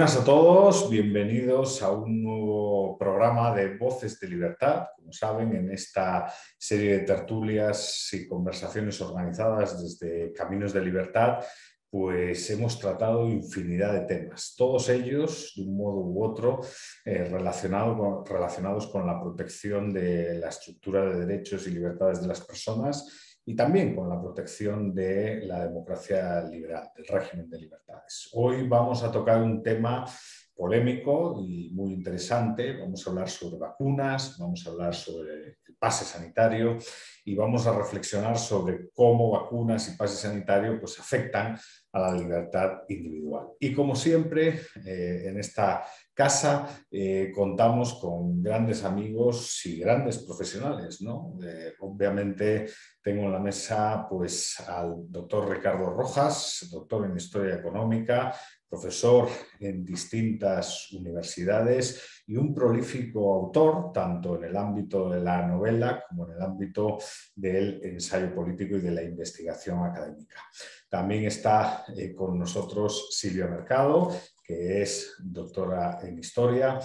Buenas a todos, bienvenidos a un nuevo programa de Voces de Libertad. Como saben, en esta serie de tertulias y conversaciones organizadas desde Caminos de Libertad, pues hemos tratado infinidad de temas, todos ellos, de un modo u otro, relacionados con la protección de la estructura de derechos y libertades de las personas y también con la protección de la democracia liberal, del régimen de libertades. Hoy vamos a tocar un tema polémico y muy interesante. Vamos a hablar sobre vacunas, vamos a hablar sobre el pase sanitario y vamos a reflexionar sobre cómo vacunas y pase sanitario pues, afectan a la libertad individual. Y como siempre, en esta casa contamos con grandes amigos y grandes profesionales, ¿no? Obviamente tengo en la mesa pues, al doctor Ricardo Rojas, doctor en Historia Económica, profesor en distintas universidades y un prolífico autor, tanto en el ámbito de la novela como en el ámbito del ensayo político y de la investigación académica. También está con nosotros Silvia Mercado, que es doctora en Historia.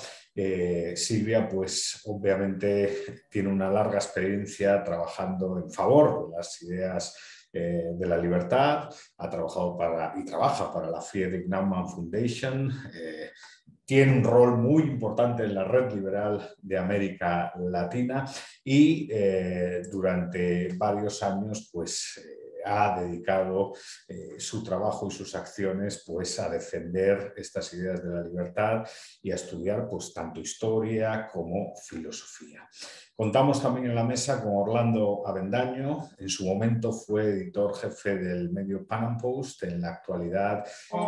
Silvia, pues obviamente tiene una larga experiencia trabajando en favor de las ideas de la libertad, ha trabajado y trabaja para la Friedrich Naumann Foundation, tiene un rol muy importante en la Red Liberal de América Latina y durante varios años pues, ha dedicado su trabajo y sus acciones pues, a defender estas ideas de la libertad y a estudiar pues, tanto historia como filosofía. Contamos también en la mesa con Orlando Avendaño. En su momento fue editor jefe del medio Pan Am Post. En la actualidad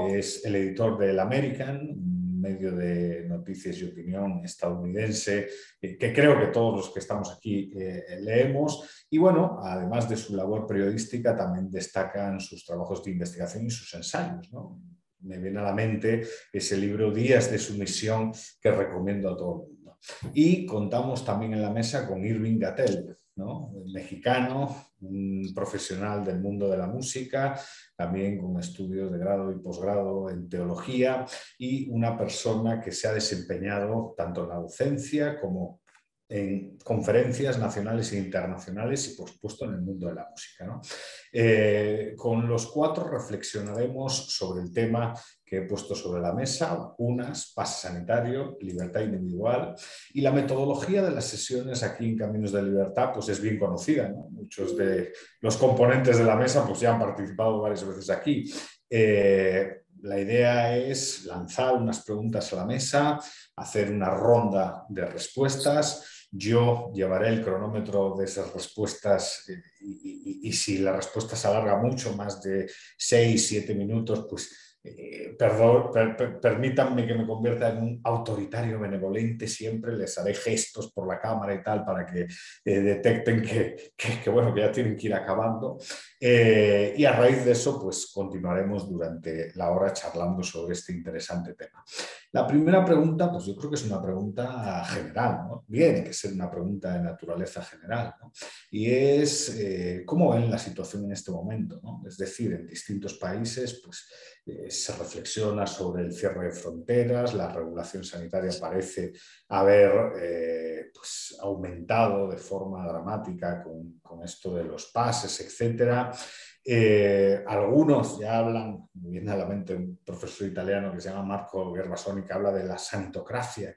es el editor del American, un medio de noticias y opinión estadounidense que creo que todos los que estamos aquí leemos. Y bueno, además de su labor periodística, también destacan sus trabajos de investigación y sus ensayos, ¿no? Me viene a la mente ese libro Días de sumisión que recomiendo a todo el mundo. Y contamos también en la mesa con Irving Gatell, ¿no? Mexicano, un profesional del mundo de la música, también con estudios de grado y posgrado en teología y una persona que se ha desempeñado tanto en la docencia como en conferencias nacionales e internacionales y por supuesto en el mundo de la música, ¿no? Con los cuatro reflexionaremos sobre el tema que he puesto sobre la mesa: vacunas, pase sanitario, libertad individual, y la metodología de las sesiones aquí en Caminos de Libertad pues es bien conocida, ¿no? Muchos de los componentes de la mesa pues ya han participado varias veces aquí. La idea es lanzar unas preguntas a la mesa, hacer una ronda de respuestas. Yo llevaré el cronómetro de esas respuestas y si la respuesta se alarga mucho, más de 6-7 minutos, pues permítanme que me convierta en un autoritario benevolente siempre, les haré gestos por la cámara y tal para que detecten que, bueno, que ya tienen que ir acabando. Y a raíz de eso, pues continuaremos durante la hora charlando sobre este interesante tema. La primera pregunta, pues yo creo que es una pregunta general, ¿no? Tiene que ser una pregunta de naturaleza general, ¿no? Y es ¿cómo ven la situación en este momento, ¿no? Es decir, en distintos países, pues se reflexiona sobre el cierre de fronteras, la regulación sanitaria parece haber pues, aumentado de forma dramática con esto de los pases, etcétera. Algunos ya hablan, me viene a la mente un profesor italiano que se llama Marco Gervasoni, que habla de la santocracia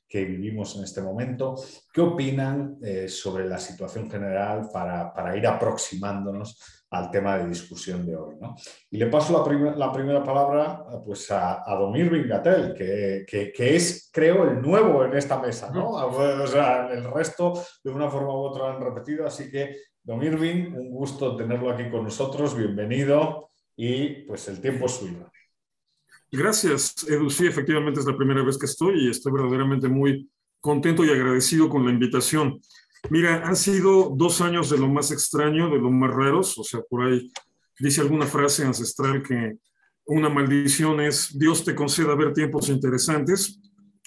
que vivimos en este momento. ¿Qué opinan sobre la situación general para ir aproximándonos al tema de discusión de hoy, ¿no? Y le paso la primera palabra pues, a don Irving Gatell, que es, creo, el nuevo en esta mesa, ¿no? O sea, el resto de una forma u otra han repetido, así que, don Irving, un gusto tenerlo aquí con nosotros, bienvenido y pues el tiempo es suyo. Gracias, Edu. Sí, efectivamente es la primera vez que estoy y estoy verdaderamente muy contento y agradecido con la invitación. Mira, han sido 2 años de lo más extraño, de lo más raros. O sea, por ahí dice alguna frase ancestral que una maldición es Dios te conceda ver tiempos interesantes.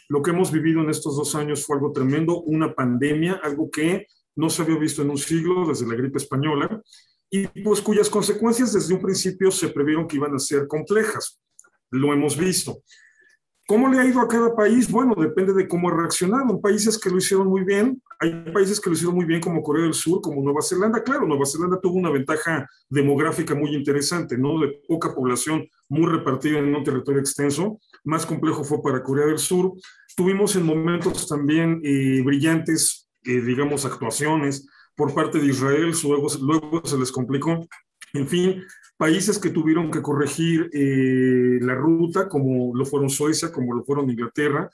Lo que hemos vivido en estos 2 años fue algo tremendo, una pandemia, algo que no se había visto en un siglo desde la gripe española y pues cuyas consecuencias desde un principio se previeron que iban a ser complejas. Lo hemos visto. ¿Cómo le ha ido a cada país? Bueno, depende de cómo ha reaccionado. En países que lo hicieron muy bien, hay países que lo hicieron muy bien como Corea del Sur, como Nueva Zelanda. Claro, Nueva Zelanda tuvo una ventaja demográfica muy interesante, ¿no? De poca población muy repartida en un territorio extenso. Más complejo fue para Corea del Sur. Tuvimos en momentos también brillantes, digamos, actuaciones por parte de Israel, luego se les complicó. En fin, países que tuvieron que corregir la ruta, como lo fueron Suecia, como lo fueron Inglaterra,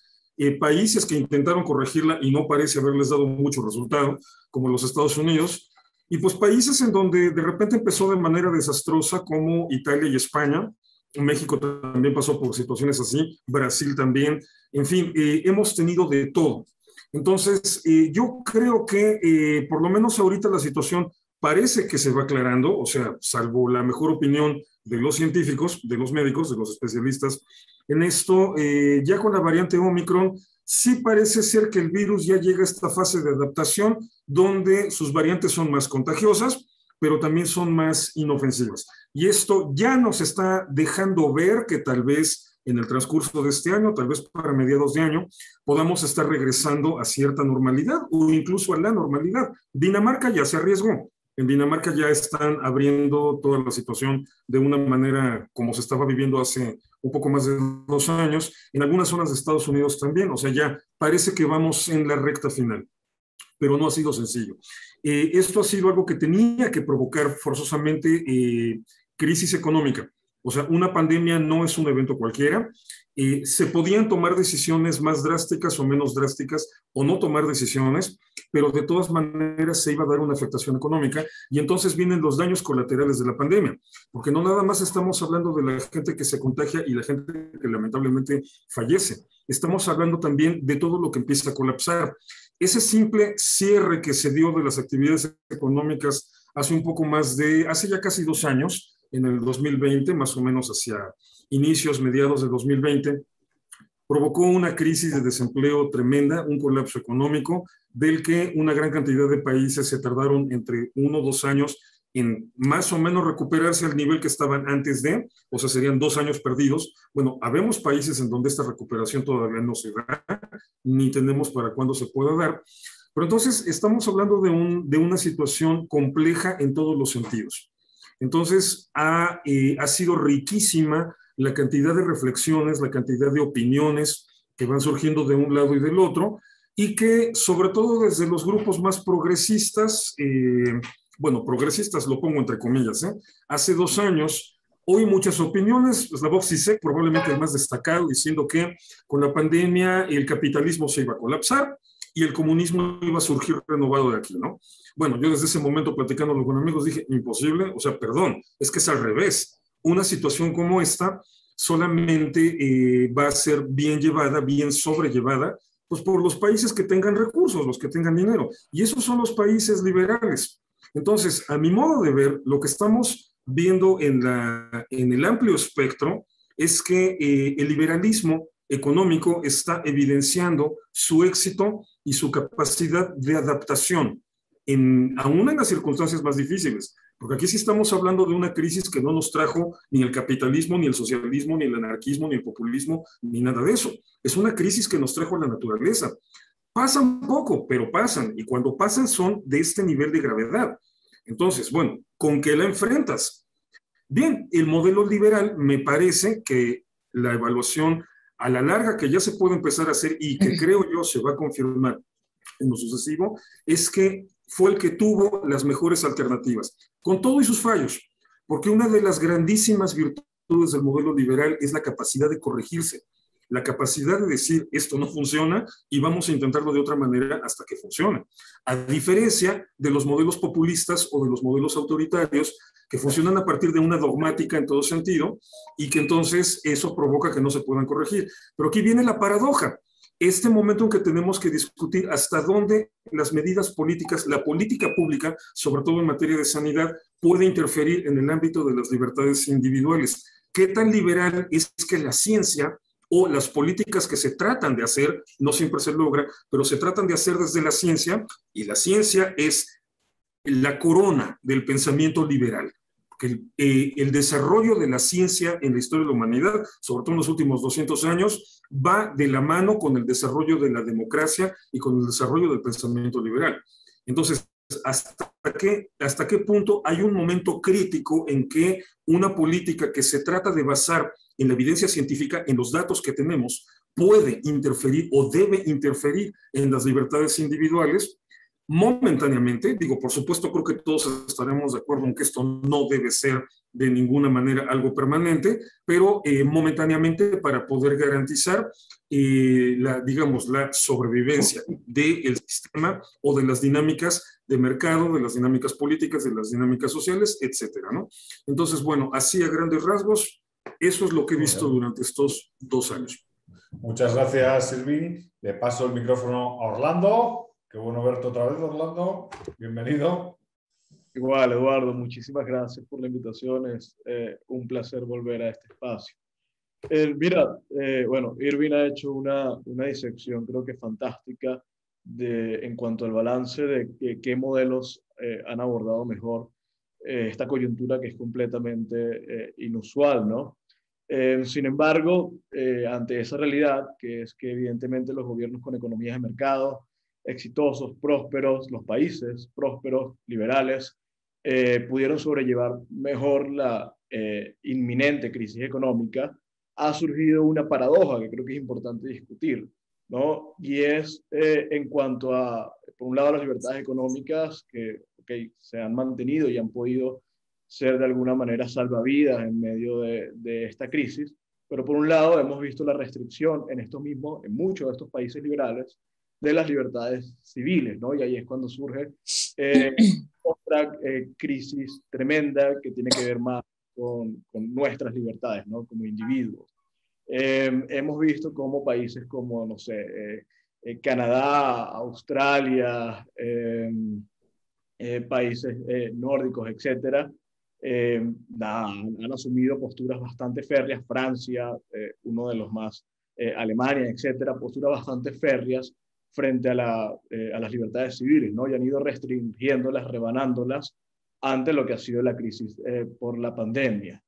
países que intentaron corregirla y no parece haberles dado mucho resultado, como los Estados Unidos, y pues países en donde de repente empezó de manera desastrosa, como Italia y España. México también pasó por situaciones así, Brasil también, en fin, hemos tenido de todo. Entonces, yo creo que por lo menos ahorita la situación parece que se va aclarando, o sea, salvo la mejor opinión de los científicos, de los médicos, de los especialistas en esto, ya con la variante Omicron, sí parece ser que el virus ya llega a esta fase de adaptación donde sus variantes son más contagiosas, pero también son más inofensivas. Y esto ya nos está dejando ver que tal vez en el transcurso de este año, tal vez para mediados de año, podamos estar regresando a cierta normalidad o incluso a la normalidad. Dinamarca ya se arriesgó. En Dinamarca ya están abriendo toda la situación de una manera como se estaba viviendo hace un poco más de 2 años. En algunas zonas de Estados Unidos también, o sea, ya parece que vamos en la recta final, pero no ha sido sencillo. Esto ha sido algo que tenía que provocar forzosamente crisis económica. O sea, una pandemia no es un evento cualquiera. Se podían tomar decisiones más drásticas o menos drásticas o no tomar decisiones, pero de todas maneras se iba a dar una afectación económica y entonces vienen los daños colaterales de la pandemia, porque no nada más estamos hablando de la gente que se contagia y la gente que lamentablemente fallece, estamos hablando también de todo lo que empieza a colapsar. Ese simple cierre que se dio de las actividades económicas hace ya casi 2 años, en el 2020, más o menos hacia mediados de 2020, provocó una crisis de desempleo tremenda, un colapso económico, del que una gran cantidad de países se tardaron entre 1 o 2 años en más o menos recuperarse al nivel que estaban antes de, o sea, serían 2 años perdidos. Bueno, habemos países en donde esta recuperación todavía no se da, ni tenemos para cuándo se pueda dar, pero entonces estamos hablando de una situación compleja en todos los sentidos. Entonces, ha sido riquísima la cantidad de reflexiones, la cantidad de opiniones que van surgiendo de un lado y del otro, y que sobre todo desde los grupos más progresistas, bueno, progresistas lo pongo entre comillas, hace 2 años, hoy muchas opiniones, Slavoj Zizek probablemente el más destacado, diciendo que con la pandemia el capitalismo se iba a colapsar y el comunismo iba a surgir renovado de aquí, ¿no? Bueno, yo desde ese momento platicándolo con amigos dije, imposible, o sea, perdón, es que es al revés. Una situación como esta solamente va a ser bien llevada, bien sobrellevada, pues por los países que tengan recursos, los que tengan dinero. Y esos son los países liberales. Entonces, a mi modo de ver, lo que estamos viendo en el amplio espectro es que el liberalismo económico está evidenciando su éxito y su capacidad de adaptación, aún en las circunstancias más difíciles. Porque aquí sí estamos hablando de una crisis que no nos trajo ni el capitalismo, ni el socialismo, ni el anarquismo, ni el populismo, ni nada de eso. Es una crisis que nos trajo la naturaleza. Pasan poco, pero pasan. Y cuando pasan son de este nivel de gravedad. Entonces, bueno, ¿con qué la enfrentas? Bien, el modelo liberal me parece que la evaluación a la larga que ya se puede empezar a hacer y que creo yo se va a confirmar en lo sucesivo, es que fue el que tuvo las mejores alternativas, con todo y sus fallos, porque una de las grandísimas virtudes del modelo liberal es la capacidad de corregirse, la capacidad de decir esto no funciona y vamos a intentarlo de otra manera hasta que funcione. A diferencia de los modelos populistas o de los modelos autoritarios que funcionan a partir de una dogmática en todo sentido y que entonces eso provoca que no se puedan corregir. Pero aquí viene la paradoja. Este momento en que tenemos que discutir hasta dónde las medidas políticas, la política pública, sobre todo en materia de sanidad, puede interferir en el ámbito de las libertades individuales. ¿Qué tan liberal es que la ciencia o las políticas que se tratan de hacer, no siempre se logra, pero se tratan de hacer desde la ciencia, y la ciencia es la corona del pensamiento liberal? que el desarrollo de la ciencia en la historia de la humanidad, sobre todo en los últimos 200 años, va de la mano con el desarrollo de la democracia y con el desarrollo del pensamiento liberal. Entonces, ¿hasta qué punto hay un momento crítico en que una política que se trata de basar en la evidencia científica, en los datos que tenemos, puede interferir o debe interferir en las libertades individuales? Momentáneamente, digo, por supuesto, creo que todos estaremos de acuerdo en que esto no debe ser de ninguna manera algo permanente, pero momentáneamente para poder garantizar digamos, la sobrevivencia del sistema o de las dinámicas de mercado, de las dinámicas políticas, de las dinámicas sociales, etcétera, ¿no? Entonces, bueno, así a grandes rasgos, eso es lo que he visto durante estos 2 años. Muchas gracias, Irving. Le paso el micrófono a Orlando. Qué bueno verte otra vez, Orlando. Bienvenido. Igual, Eduardo, muchísimas gracias por la invitación. Es un placer volver a este espacio. Mira, bueno, Irving ha hecho una disección, creo que fantástica, en cuanto al balance de qué modelos han abordado mejor esta coyuntura que es completamente inusual, ¿no? Sin embargo, ante esa realidad, que es que evidentemente los gobiernos con economías de mercado exitosos, prósperos, los países prósperos, liberales, pudieron sobrellevar mejor la inminente crisis económica, ha surgido una paradoja que creo que es importante discutir, ¿no? Y es en cuanto a, por un lado, las libertades económicas que se han mantenido y han podido ser de alguna manera salvavidas en medio de esta crisis, pero por un lado hemos visto la restricción en muchos de estos países liberales de las libertades civiles, ¿no? Y ahí es cuando surge otra crisis tremenda que tiene que ver más con nuestras libertades, ¿no? Como individuos. Hemos visto cómo países como, no sé, Canadá, Australia, países nórdicos, etcétera, han asumido posturas bastante férreas. Francia, uno de los más, Alemania, etcétera, posturas bastante férreas frente a las libertades civiles, ¿no? Y han ido restringiéndolas, rebanándolas ante lo que ha sido la crisis por la pandemia.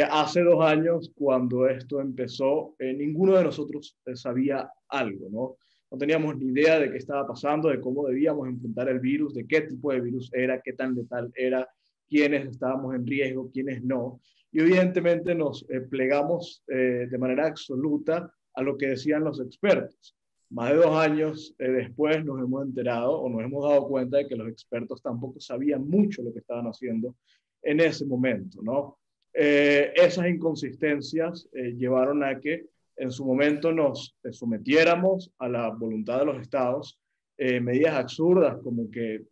Hace 2 años, cuando esto empezó, ninguno de nosotros sabía algo, ¿no? No teníamos ni idea de qué estaba pasando, de cómo debíamos enfrentar el virus, de qué tipo de virus era, qué tan letal era, quiénes estábamos en riesgo, quiénes no. Y evidentemente nos plegamos de manera absoluta a lo que decían los expertos. Más de 2 años después nos hemos enterado o nos hemos dado cuenta de que los expertos tampoco sabían mucho lo que estaban haciendo en ese momento, ¿no? Esas inconsistencias llevaron a que en su momento nos sometiéramos a la voluntad de los estados, medidas absurdas como que,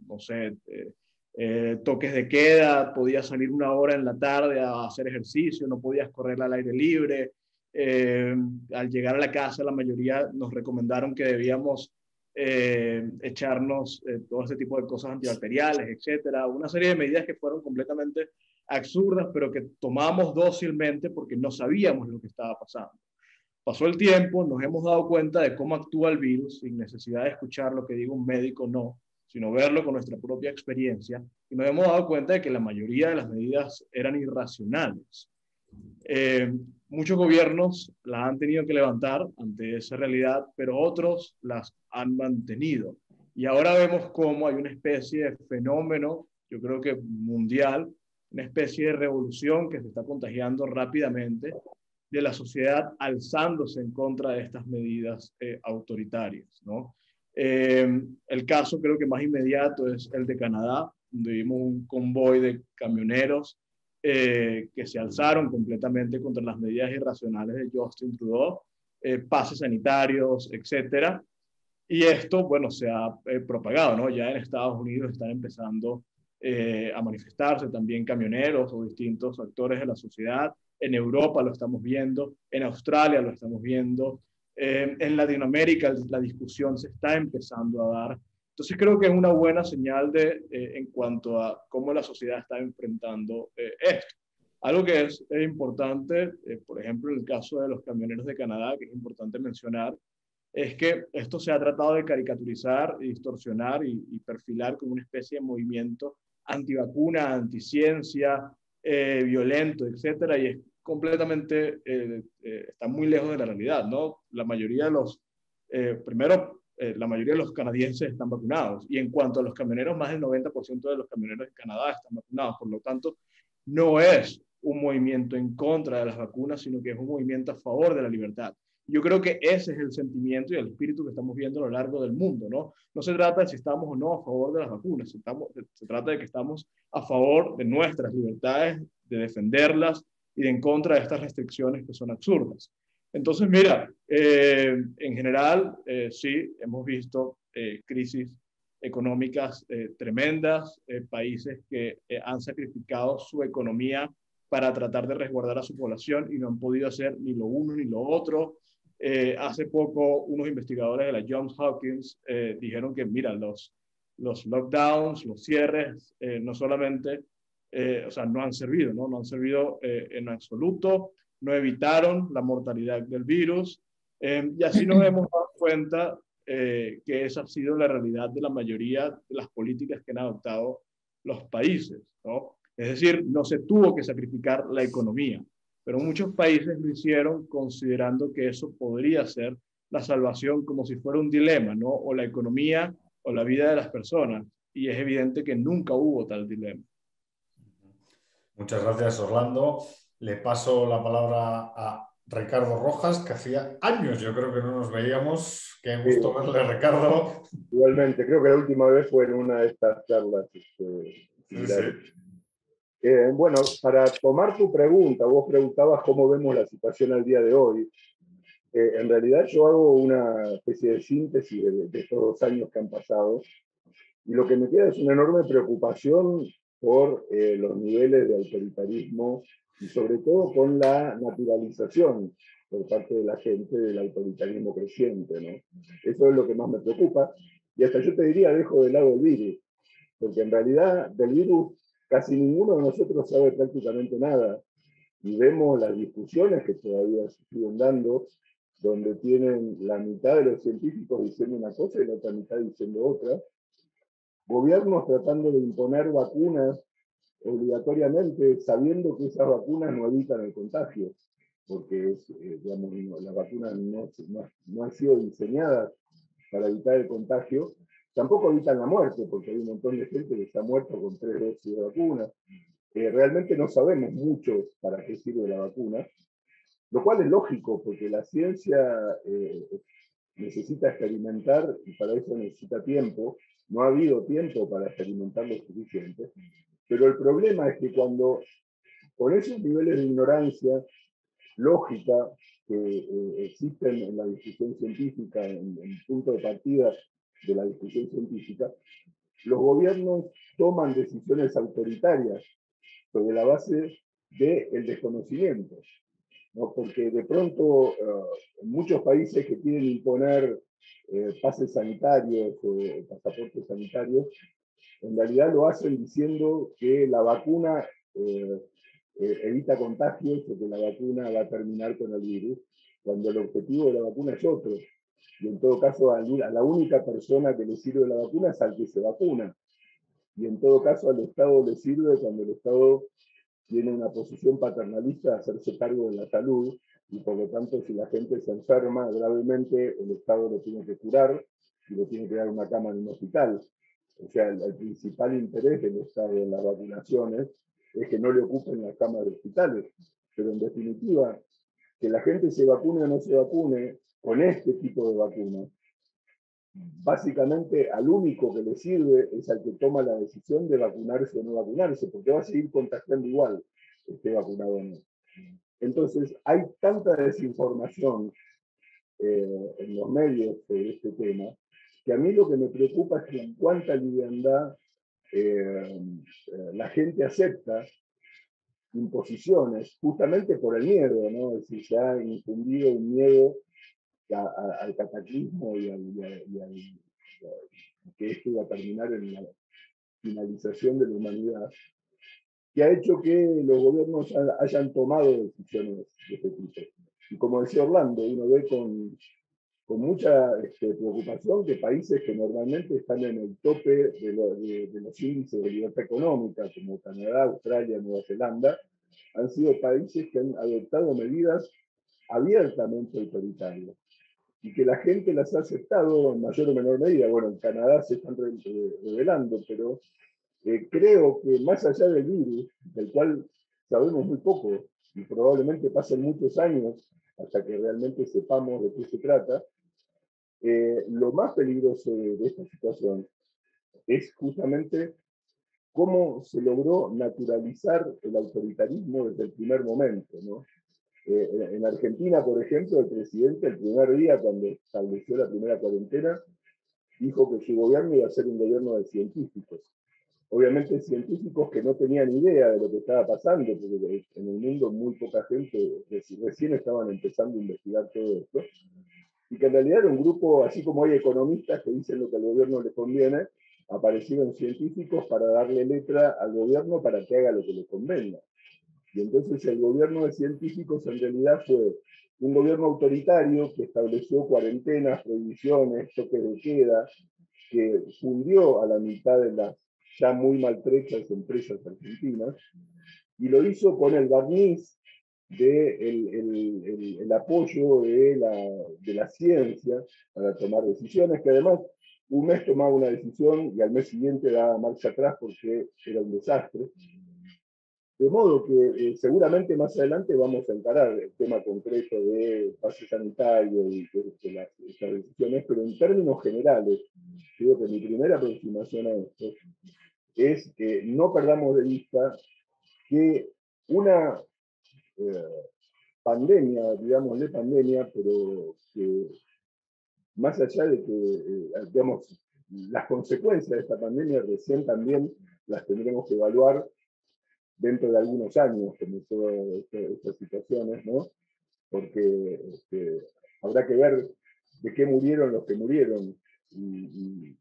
no sé, toques de queda, podías salir 1 hora en la tarde a hacer ejercicio, no podías correr al aire libre. Al llegar a la casa, la mayoría nos recomendaron que debíamos echarnos todo ese tipo de cosas antibacteriales, etcétera. Una serie de medidas que fueron completamente absurdas, pero que tomamos dócilmente porque no sabíamos lo que estaba pasando. Pasó el tiempo, nos hemos dado cuenta de cómo actúa el virus sin necesidad de escuchar lo que diga un médico, no, sino verlo con nuestra propia experiencia, y nos hemos dado cuenta de que la mayoría de las medidas eran irracionales. Muchos gobiernos las han tenido que levantar ante esa realidad, pero otros las han mantenido. Y ahora vemos cómo hay una especie de fenómeno, yo creo que mundial, una especie de revolución que se está contagiando rápidamente de la sociedad alzándose en contra de estas medidas autoritarias, ¿no? El caso creo que más inmediato es el de Canadá, donde vimos un convoy de camioneros que se alzaron completamente contra las medidas irracionales de Justin Trudeau, pases sanitarios, etcétera. Y esto, bueno, se ha propagado, ¿no? Ya en Estados Unidos están empezando a manifestarse también camioneros o distintos actores de la sociedad. En Europa lo estamos viendo, en Australia lo estamos viendo, en Latinoamérica la discusión se está empezando a dar. Entonces creo que es una buena señal en cuanto a cómo la sociedad está enfrentando esto. Algo que es importante, por ejemplo, en el caso de los camioneros de Canadá, que es importante mencionar, es que esto se ha tratado de caricaturizar y distorsionar y perfilar como una especie de movimiento antivacuna, anticiencia, violento, etcétera, y es completamente, está muy lejos de la realidad, ¿no? La mayoría de los, la mayoría de los canadienses están vacunados, y en cuanto a los camioneros, más del 90% de los camioneros en Canadá están vacunados, por lo tanto, no es un movimiento en contra de las vacunas, sino que es un movimiento a favor de la libertad. Yo creo que ese es el sentimiento y el espíritu que estamos viendo a lo largo del mundo, ¿no? No se trata de si estamos o no a favor de las vacunas, se trata de que estamos a favor de nuestras libertades, de defenderlas y de en contra de estas restricciones que son absurdas. Entonces, mira, en general, sí, hemos visto crisis económicas tremendas, países que han sacrificado su economía para tratar de resguardar a su población y no han podido hacer ni lo uno ni lo otro. Hace poco unos investigadores de la Johns Hopkins dijeron que, mira, los lockdowns, los cierres, no solamente, o sea, no han servido, ¿no? No han servido en absoluto, no evitaron la mortalidad del virus, y así nos hemos dado cuenta que esa ha sido la realidad de la mayoría de las políticas que han adoptado los países, ¿no? Es decir, no se tuvo que sacrificar la economía, pero muchos países lo hicieron considerando que eso podría ser la salvación, como si fuera un dilema, ¿no? O la economía o la vida de las personas. Y es evidente que nunca hubo tal dilema. Muchas gracias, Orlando. Le paso la palabra a Ricardo Rojas, que hacía años yo creo que no nos veíamos. Qué gusto verle, Ricardo. Igualmente, creo que la última vez fue en una de estas charlas similares. Sí. Bueno, para tomar tu pregunta, vos preguntabas cómo vemos la situación al día de hoy. En realidad yo hago una especie de síntesis de estos 2 años que han pasado, y lo que me queda es una enorme preocupación por los niveles de autoritarismo y sobre todo con la naturalización por parte de la gente del autoritarismo creciente, ¿no? Eso es lo que más me preocupa, y hasta yo te diría, dejo de lado el virus, porque en realidad del virus casi ninguno de nosotros sabe prácticamente nada, y vemos las discusiones que todavía se siguen dando, donde tienen la mitad de los científicos diciendo una cosa y la otra mitad diciendo otra, gobiernos tratando de imponer vacunas obligatoriamente, sabiendo que esas vacunas no evitan el contagio, porque digamos, las vacunas no han sido diseñadas para evitar el contagio, tampoco evitan la muerte, porque hay un montón de gente que se ha muerto con 3 dosis de vacuna. Realmente no sabemos mucho para qué sirve la vacuna, lo cual es lógico, porque la ciencia necesita experimentar y para eso necesita tiempo. No ha habido tiempo para experimentar lo suficiente, pero el problema es que cuando con esos niveles de ignorancia lógica que existen en la discusión científica, en el punto de partida de la discusión científica, los gobiernos toman decisiones autoritarias sobre la base del desconocimiento, ¿no? Porque de pronto en muchos países que quieren imponer pases sanitarios o pasaportes sanitarios, en realidad lo hacen diciendo que la vacuna evita contagios o que la vacuna va a terminar con el virus, cuando el objetivo de la vacuna es otro. Y en todo caso, a la única persona que le sirve la vacuna es al que se vacuna. Y en todo caso, al Estado le sirve cuando el Estado tiene una posición paternalista de hacerse cargo de la salud, y por lo tanto, si la gente se enferma gravemente, el Estado lo tiene que curar y le tiene que dar una cama en un hospital. O sea, el principal interés del Estado en las vacunaciones es que no le ocupen las camas de hospitales. Pero en definitiva, que la gente se vacune o no se vacune con este tipo de vacunas, básicamente al único que le sirve es al que toma la decisión de vacunarse o no vacunarse, porque va a seguir contagiando igual, esté vacunado o no. Entonces, hay tanta desinformación en los medios sobre este tema, que a mí lo que me preocupa es que en cuánta liviandad la gente acepta imposiciones, justamente por el miedo, ¿no? Es decir, se ha infundido un miedo al cataclismo y que esto iba a terminar en la finalización de la humanidad, que ha hecho que los gobiernos hayan tomado decisiones de este tipo. Y como decía Orlando, uno ve con con mucha preocupación que países que normalmente están en el tope de los índices de libertad económica, como Canadá, Australia, Nueva Zelanda, han sido países que han adoptado medidas abiertamente autoritarias y que la gente las ha aceptado en mayor o menor medida. Bueno, en Canadá se están revelando, pero creo que más allá del virus, del cual sabemos muy poco y probablemente pasen muchos años hasta que realmente sepamos de qué se trata, lo más peligroso de esta situación es justamente cómo se logró naturalizar el autoritarismo desde el primer momento, ¿no? En Argentina, por ejemplo, el presidente el primer día, cuando estableció la primera cuarentena, dijo que su gobierno iba a ser un gobierno de científicos. Obviamente científicos que no tenían idea de lo que estaba pasando, porque en el mundo muy poca gente recién estaban empezando a investigar todo esto, y que en realidad era un grupo, así como hay economistas que dicen lo que al gobierno le conviene, aparecieron científicos para darle letra al gobierno para que haga lo que le convenga. Y entonces el gobierno de científicos en realidad fue un gobierno autoritario que estableció cuarentenas, prohibiciones, toques de queda, que fundió a la mitad de las ya muy maltrechas empresas argentinas, y lo hizo con el barniz del apoyo de la ciencia para tomar decisiones, que además un mes tomaba una decisión y al mes siguiente daba marcha atrás porque era un desastre. De modo que seguramente más adelante vamos a encarar el tema concreto de pase sanitario y de las decisiones, pero en términos generales, creo que mi primera aproximación a esto es que no perdamos de vista que una pandemia, digámosle pandemia, pero que más allá de que, digamos, las consecuencias de esta pandemia recién también las tendremos que evaluar dentro de algunos años, como todas estas situaciones, ¿no? Porque habrá que ver de qué murieron los que murieron. Y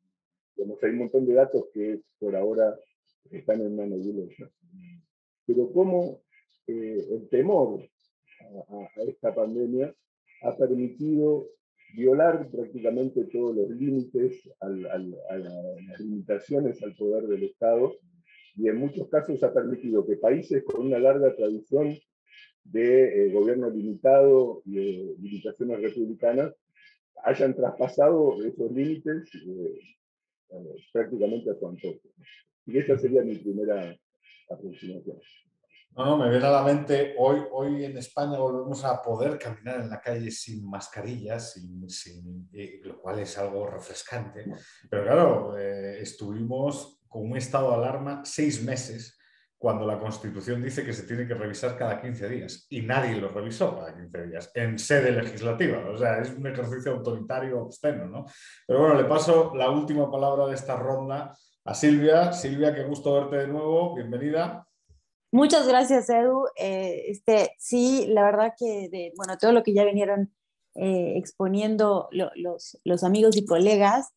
digamos, hay un montón de datos que por ahora están en una nebulosa. Pero cómo el temor a esta pandemia ha permitido violar prácticamente todos los límites, a las limitaciones al poder del Estado, y en muchos casos ha permitido que países con una larga tradición de gobierno limitado y de limitaciones republicanas hayan traspasado esos límites prácticamente a su antojo. Y esa sería mi primera aproximación. No, me viene a la mente, hoy en España volvemos a poder caminar en la calle sin mascarillas, lo cual es algo refrescante. Pero claro, estuvimos con un estado de alarma 6 meses cuando la Constitución dice que se tiene que revisar cada 15 días y nadie lo revisó cada 15 días en sede legislativa. O sea, es un ejercicio autoritario obsceno, ¿no? Pero bueno, le paso la última palabra de esta ronda a Silvia. Silvia, qué gusto verte de nuevo. Bienvenida. Muchas gracias, Edu. Sí, la verdad que bueno, todo lo que ya vinieron exponiendo los amigos y colegas,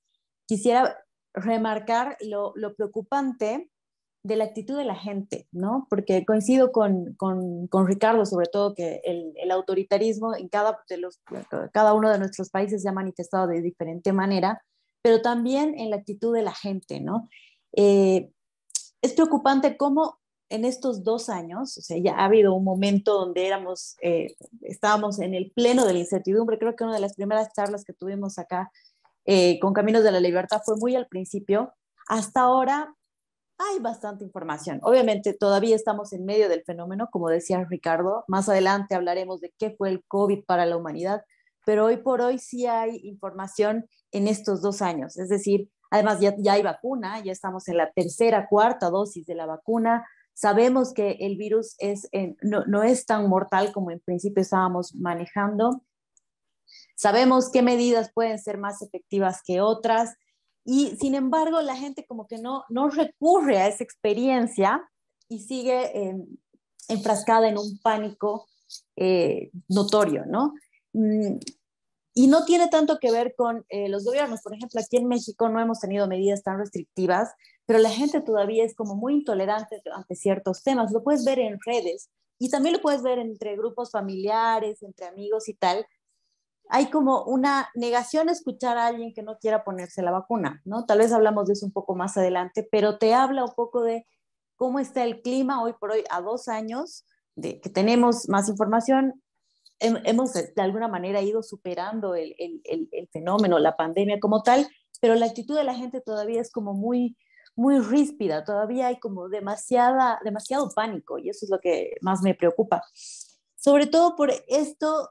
quisiera remarcar lo preocupante de la actitud de la gente, ¿no? Porque coincido con Ricardo, sobre todo, que el autoritarismo en cada uno de nuestros países se ha manifestado de diferente manera, pero también en la actitud de la gente, ¿no? Es preocupante cómo en estos 2 años, o sea, ya ha habido un momento donde estábamos en el pleno de la incertidumbre. Creo que una de las primeras charlas que tuvimos acá con Caminos de la Libertad fue muy al principio. Hasta ahora hay bastante información. Obviamente todavía estamos en medio del fenómeno, como decía Ricardo. Más adelante hablaremos de qué fue el COVID para la humanidad, pero hoy por hoy sí hay información en estos 2 años. Es decir, además ya hay vacuna, ya estamos en la tercera, cuarta dosis de la vacuna. Sabemos que el virus no es tan mortal como en principio estábamos manejando. Sabemos qué medidas pueden ser más efectivas que otras. Y sin embargo, la gente como que no recurre a esa experiencia y sigue enfrascada en un pánico notorio, ¿no? Y no tiene tanto que ver con los gobiernos. Por ejemplo, aquí en México no hemos tenido medidas tan restrictivas, pero la gente todavía es como muy intolerante ante ciertos temas. Lo puedes ver en redes y también lo puedes ver entre grupos familiares, entre amigos y tal. hay como una negación a escuchar a alguien que no quiera ponerse la vacuna, ¿no? Tal vez hablamos de eso un poco más adelante, pero te habla un poco de cómo está el clima hoy por hoy, a 2 años de que tenemos más información. Hemos de alguna manera ido superando el fenómeno, la pandemia como tal, pero la actitud de la gente todavía es como muy ríspida, todavía hay como demasiado pánico y eso es lo que más me preocupa. Sobre todo por esto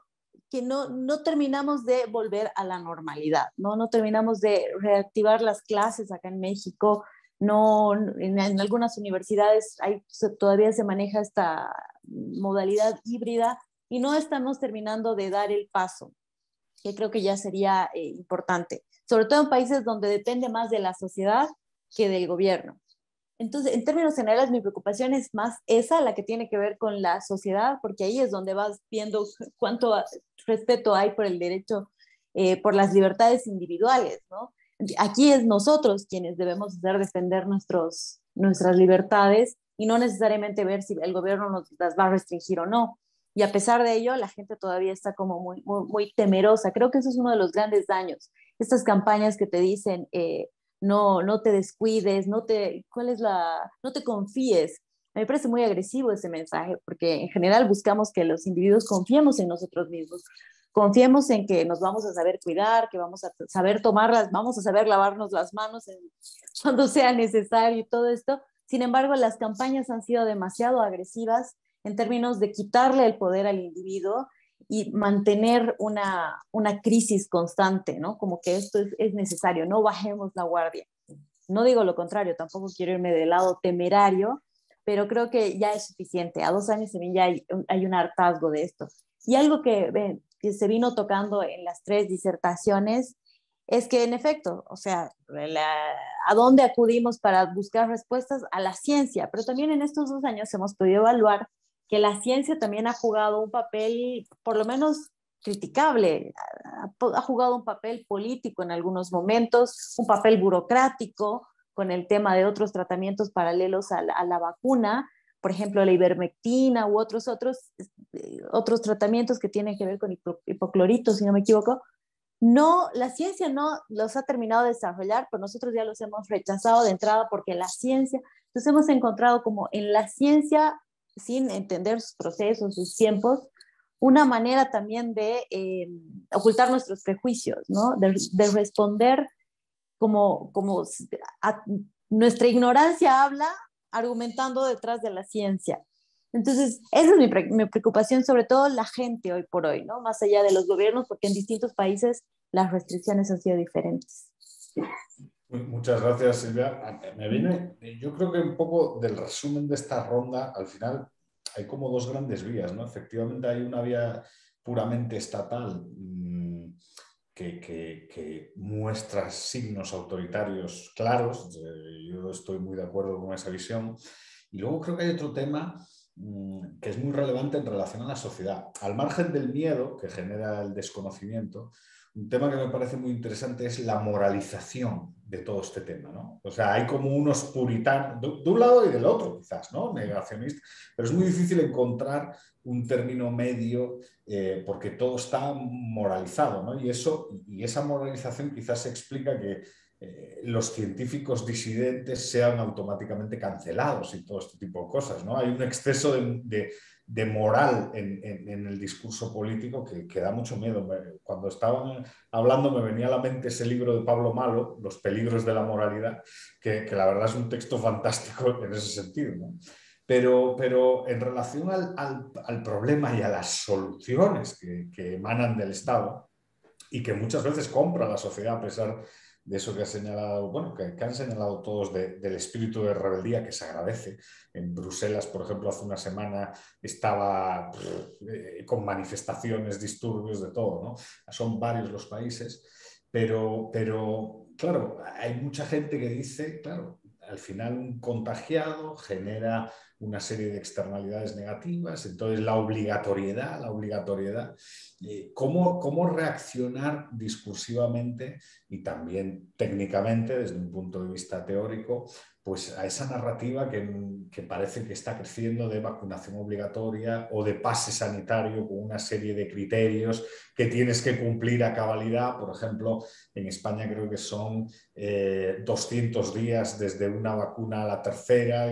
que no terminamos de volver a la normalidad, no terminamos de reactivar las clases acá en México, no, en algunas universidades todavía se maneja esta modalidad híbrida y no estamos terminando de dar el paso, que creo que ya sería importante, sobre todo en países donde depende más de la sociedad que del gobierno. Entonces, en términos generales, mi preocupación es más esa, la que tiene que ver con la sociedad, porque ahí es donde vas viendo cuánto respeto hay por el derecho, por las libertades individuales, ¿no? Aquí es nosotros quienes debemos hacer defender nuestras libertades y no necesariamente ver si el gobierno nos las va a restringir o no. Y a pesar de ello, la gente todavía está como muy temerosa. Creo que eso es uno de los grandes daños. Estas campañas que te dicen, no te descuides, no te confíes. Me parece muy agresivo ese mensaje, porque en general buscamos que los individuos confiemos en nosotros mismos, confiemos en que nos vamos a saber cuidar, que vamos a saber vamos a saber lavarnos las manos cuando sea necesario y todo esto. Sin embargo, las campañas han sido demasiado agresivas en términos de quitarle el poder al individuo y mantener una crisis constante, ¿no? Como que esto es necesario, no bajemos la guardia. No digo lo contrario, tampoco quiero irme del lado temerario, pero creo que ya es suficiente. A 2 años también ya hay un hartazgo de esto. Y algo que se vino tocando en las 3 disertaciones es que, en efecto, o sea, ¿a dónde acudimos para buscar respuestas? A la ciencia, pero también en estos 2 años hemos podido evaluar que la ciencia también ha jugado un papel, por lo menos criticable, ha jugado un papel político en algunos momentos, un papel burocrático con el tema de otros tratamientos paralelos a la vacuna, por ejemplo, la ivermectina u otros tratamientos que tienen que ver con hipoclorito, si no me equivoco. No, la ciencia no los ha terminado de desarrollar, pero nosotros ya los hemos rechazado de entrada porque la ciencia, entonces hemos encontrado como en la ciencia, sin entender sus procesos, sus tiempos, una manera también de ocultar nuestros prejuicios, ¿no? De responder como nuestra ignorancia habla argumentando detrás de la ciencia. Entonces, esa es mi preocupación, sobre todo la gente hoy por hoy, ¿no? Más allá de los gobiernos, porque en distintos países las restricciones han sido diferentes. Muchas gracias, Silvia. Me viene, yo creo que un poco del resumen de esta ronda, al final hay como 2 grandes vías, ¿no? Efectivamente hay una vía puramente estatal que muestra signos autoritarios claros. Yo estoy muy de acuerdo con esa visión. Y luego creo que hay otro tema que es muy relevante en relación a la sociedad. Al margen del miedo que genera el desconocimiento, un tema que me parece muy interesante es la moralización de todo este tema, ¿no? O sea, hay como unos puritanos, de un lado y del otro, quizás, ¿no? Negacionistas, pero es muy difícil encontrar un término medio porque todo está moralizado, ¿no? Y esa moralización quizás explica que los científicos disidentes sean automáticamente cancelados y todo este tipo de cosas, ¿no? Hay un exceso de moral en el discurso político que da mucho miedo. Cuando estaban hablando me venía a la mente ese libro de Pablo Malo, Los peligros de la moralidad, que la verdad es un texto fantástico en ese sentido, ¿no? Pero en relación al problema y a las soluciones que emanan del Estado y que muchas veces compra la sociedad a pesar de eso que ha señalado, bueno, que han señalado todos del espíritu de rebeldía que se agradece. En Bruselas, por ejemplo, hace una semana estaba con manifestaciones, disturbios, de todo, ¿no? Son varios los países, pero claro, hay mucha gente que dice, claro, al final un contagiado genera una serie de externalidades negativas, entonces la obligatoriedad, ¿cómo reaccionar discursivamente y también técnicamente desde un punto de vista teórico pues a esa narrativa que parece que está creciendo de vacunación obligatoria o de pase sanitario con una serie de criterios que tienes que cumplir a cabalidad. Por ejemplo, en España creo que son 200 días desde una vacuna a la tercera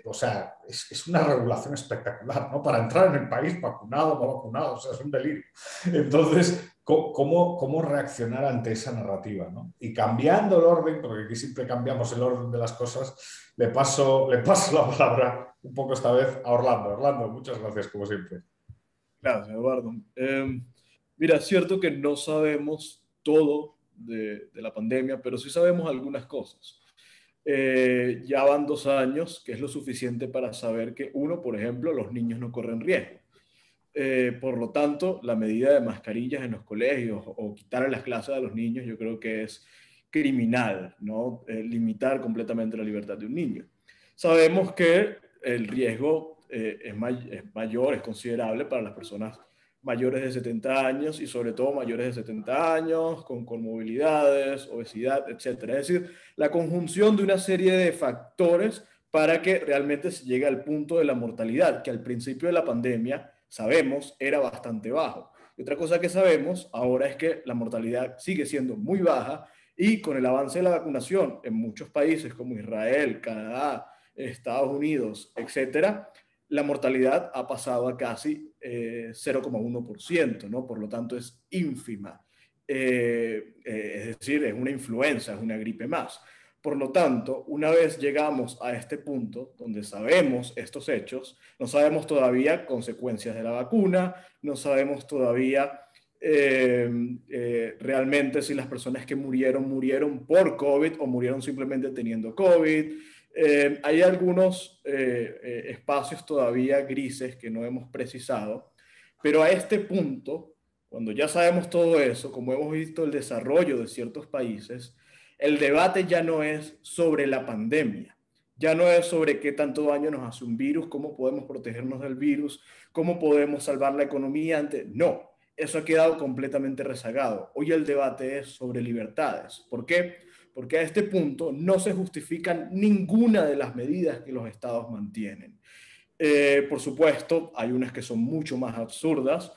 o sea, es una regulación espectacular, ¿no? Para entrar en el país vacunado o no vacunado, o sea, es un delirio. Entonces, ¿cómo reaccionar ante esa narrativa, ¿no? Y cambiando el orden, porque aquí siempre cambiamos el orden de las cosas, le paso la palabra un poco esta vez a Orlando. Orlando, muchas gracias, como siempre. Gracias, Eduardo. Mira, es cierto que no sabemos todo de la pandemia, pero sí sabemos algunas cosas. Ya van 2 años, que es lo suficiente para saber que, uno, por ejemplo, los niños no corren riesgo. Por lo tanto, la medida de mascarillas en los colegios o quitar las clases a los niños, yo creo que es criminal, ¿no? Limitar completamente la libertad de un niño. Sabemos que el riesgo es mayor, es considerable para las personas mayores de 70 años y sobre todo mayores de 70 años, con comorbilidades, obesidad, etcétera. Es decir, la conjunción de una serie de factores para que realmente se llegue al punto de la mortalidad, que al principio de la pandemia sabemos era bastante bajo. Y otra cosa que sabemos ahora es que la mortalidad sigue siendo muy baja y con el avance de la vacunación en muchos países como Israel, Canadá, Estados Unidos, etcétera, la mortalidad ha pasado a casi 0,1%, ¿no? Por lo tanto, es ínfima. Es decir, es una influenza, es una gripe más. Por lo tanto, una vez llegamos a este punto donde sabemos estos hechos, no sabemos todavía consecuencias de la vacuna, no sabemos todavía realmente si las personas que murieron por COVID o murieron simplemente teniendo COVID. Hay algunos espacios todavía grises que no hemos precisado, pero a este punto, cuando ya sabemos todo eso, como hemos visto el desarrollo de ciertos países, el debate ya no es sobre la pandemia, ya no es sobre qué tanto daño nos hace un virus, cómo podemos protegernos del virus, cómo podemos salvar la economía no, eso ha quedado completamente rezagado. Hoy el debate es sobre libertades. ¿Por qué? Porque a este punto no se justifican ninguna de las medidas que los estados mantienen. Por supuesto, hay unas que son mucho más absurdas.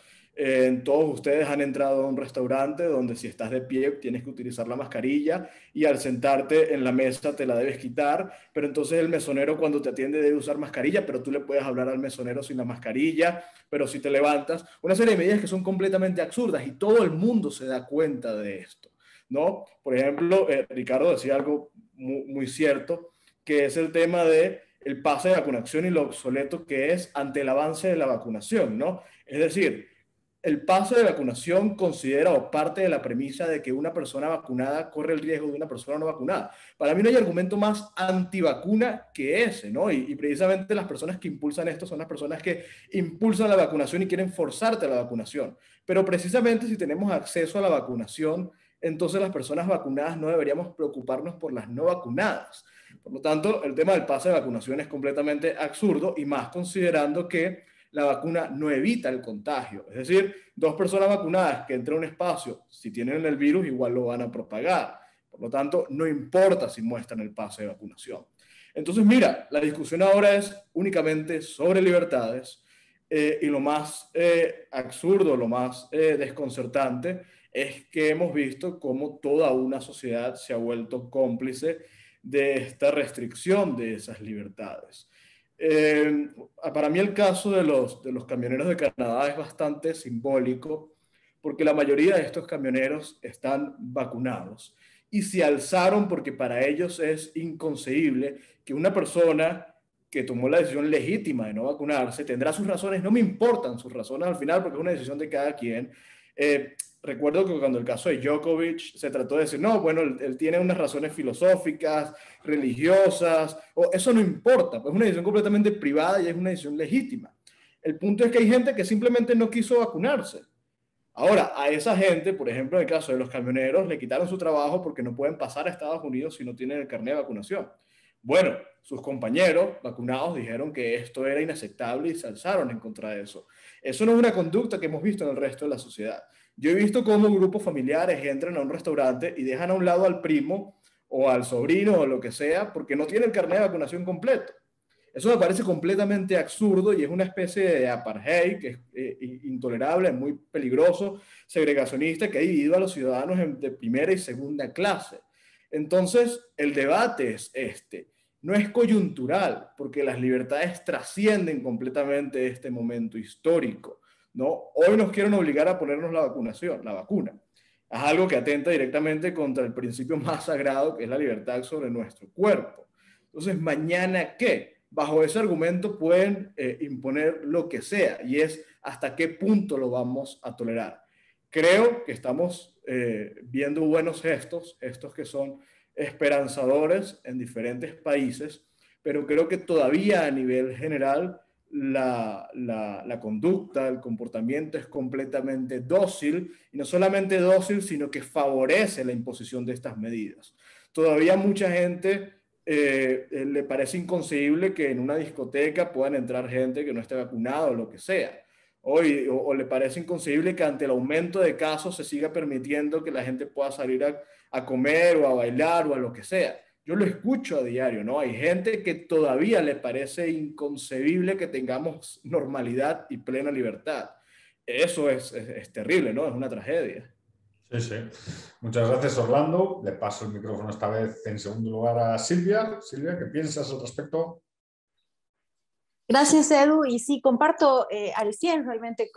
Todos ustedes han entrado a un restaurante donde si estás de pie tienes que utilizar la mascarilla y al sentarte en la mesa te la debes quitar, pero entonces el mesonero cuando te atiende debe usar mascarilla, pero tú le puedes hablar al mesonero sin la mascarilla, pero si te levantas, una serie de medidas que son completamente absurdas y todo el mundo se da cuenta de esto, ¿no? Por ejemplo, Ricardo decía algo muy cierto, que es el tema de el pase de vacunación y lo obsoleto que es ante el avance de la vacunación, ¿no? Es decir, el pase de vacunación considera o parte de la premisa de que una persona vacunada corre el riesgo de una persona no vacunada. Para mí no hay argumento más antivacuna que ese, ¿no? Y precisamente las personas que impulsan esto son las personas que impulsan la vacunación y quieren forzarte a la vacunación. Pero precisamente si tenemos acceso a la vacunación, entonces las personas vacunadas no deberíamos preocuparnos por las no vacunadas. Por lo tanto, el tema del pase de vacunación es completamente absurdo y más considerando que la vacuna no evita el contagio. Es decir, 2 personas vacunadas que entran a un espacio, si tienen el virus, igual lo van a propagar. Por lo tanto, no importa si muestran el pase de vacunación. Entonces, mira, la discusión ahora es únicamente sobre libertades y lo más absurdo, lo más desconcertante es que hemos visto cómo toda una sociedad se ha vuelto cómplice de esta restricción de esas libertades. Para mí el caso de los camioneros de Canadá es bastante simbólico porque la mayoría de estos camioneros están vacunados y se alzaron porque para ellos es inconcebible que una persona que tomó la decisión legítima de no vacunarse tendrá sus razones, no me importan sus razones al final porque es una decisión de cada quien. Recuerdo que cuando el caso de Djokovic se trató de decir, no, bueno, él tiene unas razones filosóficas, religiosas, o eso no importa, pues es una decisión completamente privada y es una decisión legítima. El punto es que hay gente que simplemente no quiso vacunarse. Ahora, a esa gente, por ejemplo, en el caso de los camioneros, le quitaron su trabajo porque no pueden pasar a Estados Unidos si no tienen el carnet de vacunación. Bueno, sus compañeros vacunados dijeron que esto era inaceptable y se alzaron en contra de eso. Eso no es una conducta que hemos visto en el resto de la sociedad. Yo he visto cómo grupos familiares entran a un restaurante y dejan a un lado al primo o al sobrino o lo que sea, porque no tiene el carnet de vacunación completo. Eso me parece completamente absurdo y es una especie de apartheid que es intolerable, muy peligroso, segregacionista, que ha dividido a los ciudadanos de primera y segunda clase. Entonces, el debate es este. No es coyuntural, porque las libertades trascienden completamente este momento histórico, ¿no? Hoy nos quieren obligar a ponernos la vacuna. Es algo que atenta directamente contra el principio más sagrado, que es la libertad sobre nuestro cuerpo. Entonces, ¿mañana qué? Bajo ese argumento pueden imponer lo que sea, y es hasta qué punto lo vamos a tolerar. Creo que estamos viendo buenos gestos que son esperanzadores en diferentes países, pero creo que todavía a nivel general la conducta, el comportamiento es completamente dócil, y no solamente dócil, sino que favorece la imposición de estas medidas. Todavía mucha gente le parece inconcebible que en una discoteca puedan entrar gente que no esté vacunada o lo que sea. O le parece inconcebible que ante el aumento de casos se siga permitiendo que la gente pueda salir a comer o a bailar o a lo que sea. Yo lo escucho a diario, ¿no? Hay gente que todavía le parece inconcebible que tengamos normalidad y plena libertad. Eso es terrible, ¿no? Es una tragedia. Sí, sí. Muchas gracias, Orlando. Le paso el micrófono esta vez en segundo lugar a Silvia. Silvia, ¿qué piensas al respecto? Gracias, Edu. Y sí, comparto al 100 realmente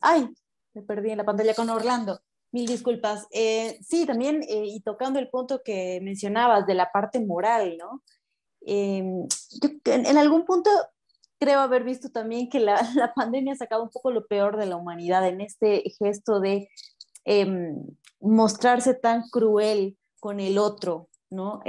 ay, me perdí en la pantalla con Orlando. Mil disculpas. Sí, también, y tocando el punto que mencionabas de la parte moral, ¿no? Yo en algún punto creo haber visto también que la pandemia ha sacado un poco lo peor de la humanidad en este gesto de mostrarse tan cruel con el otro, ¿no?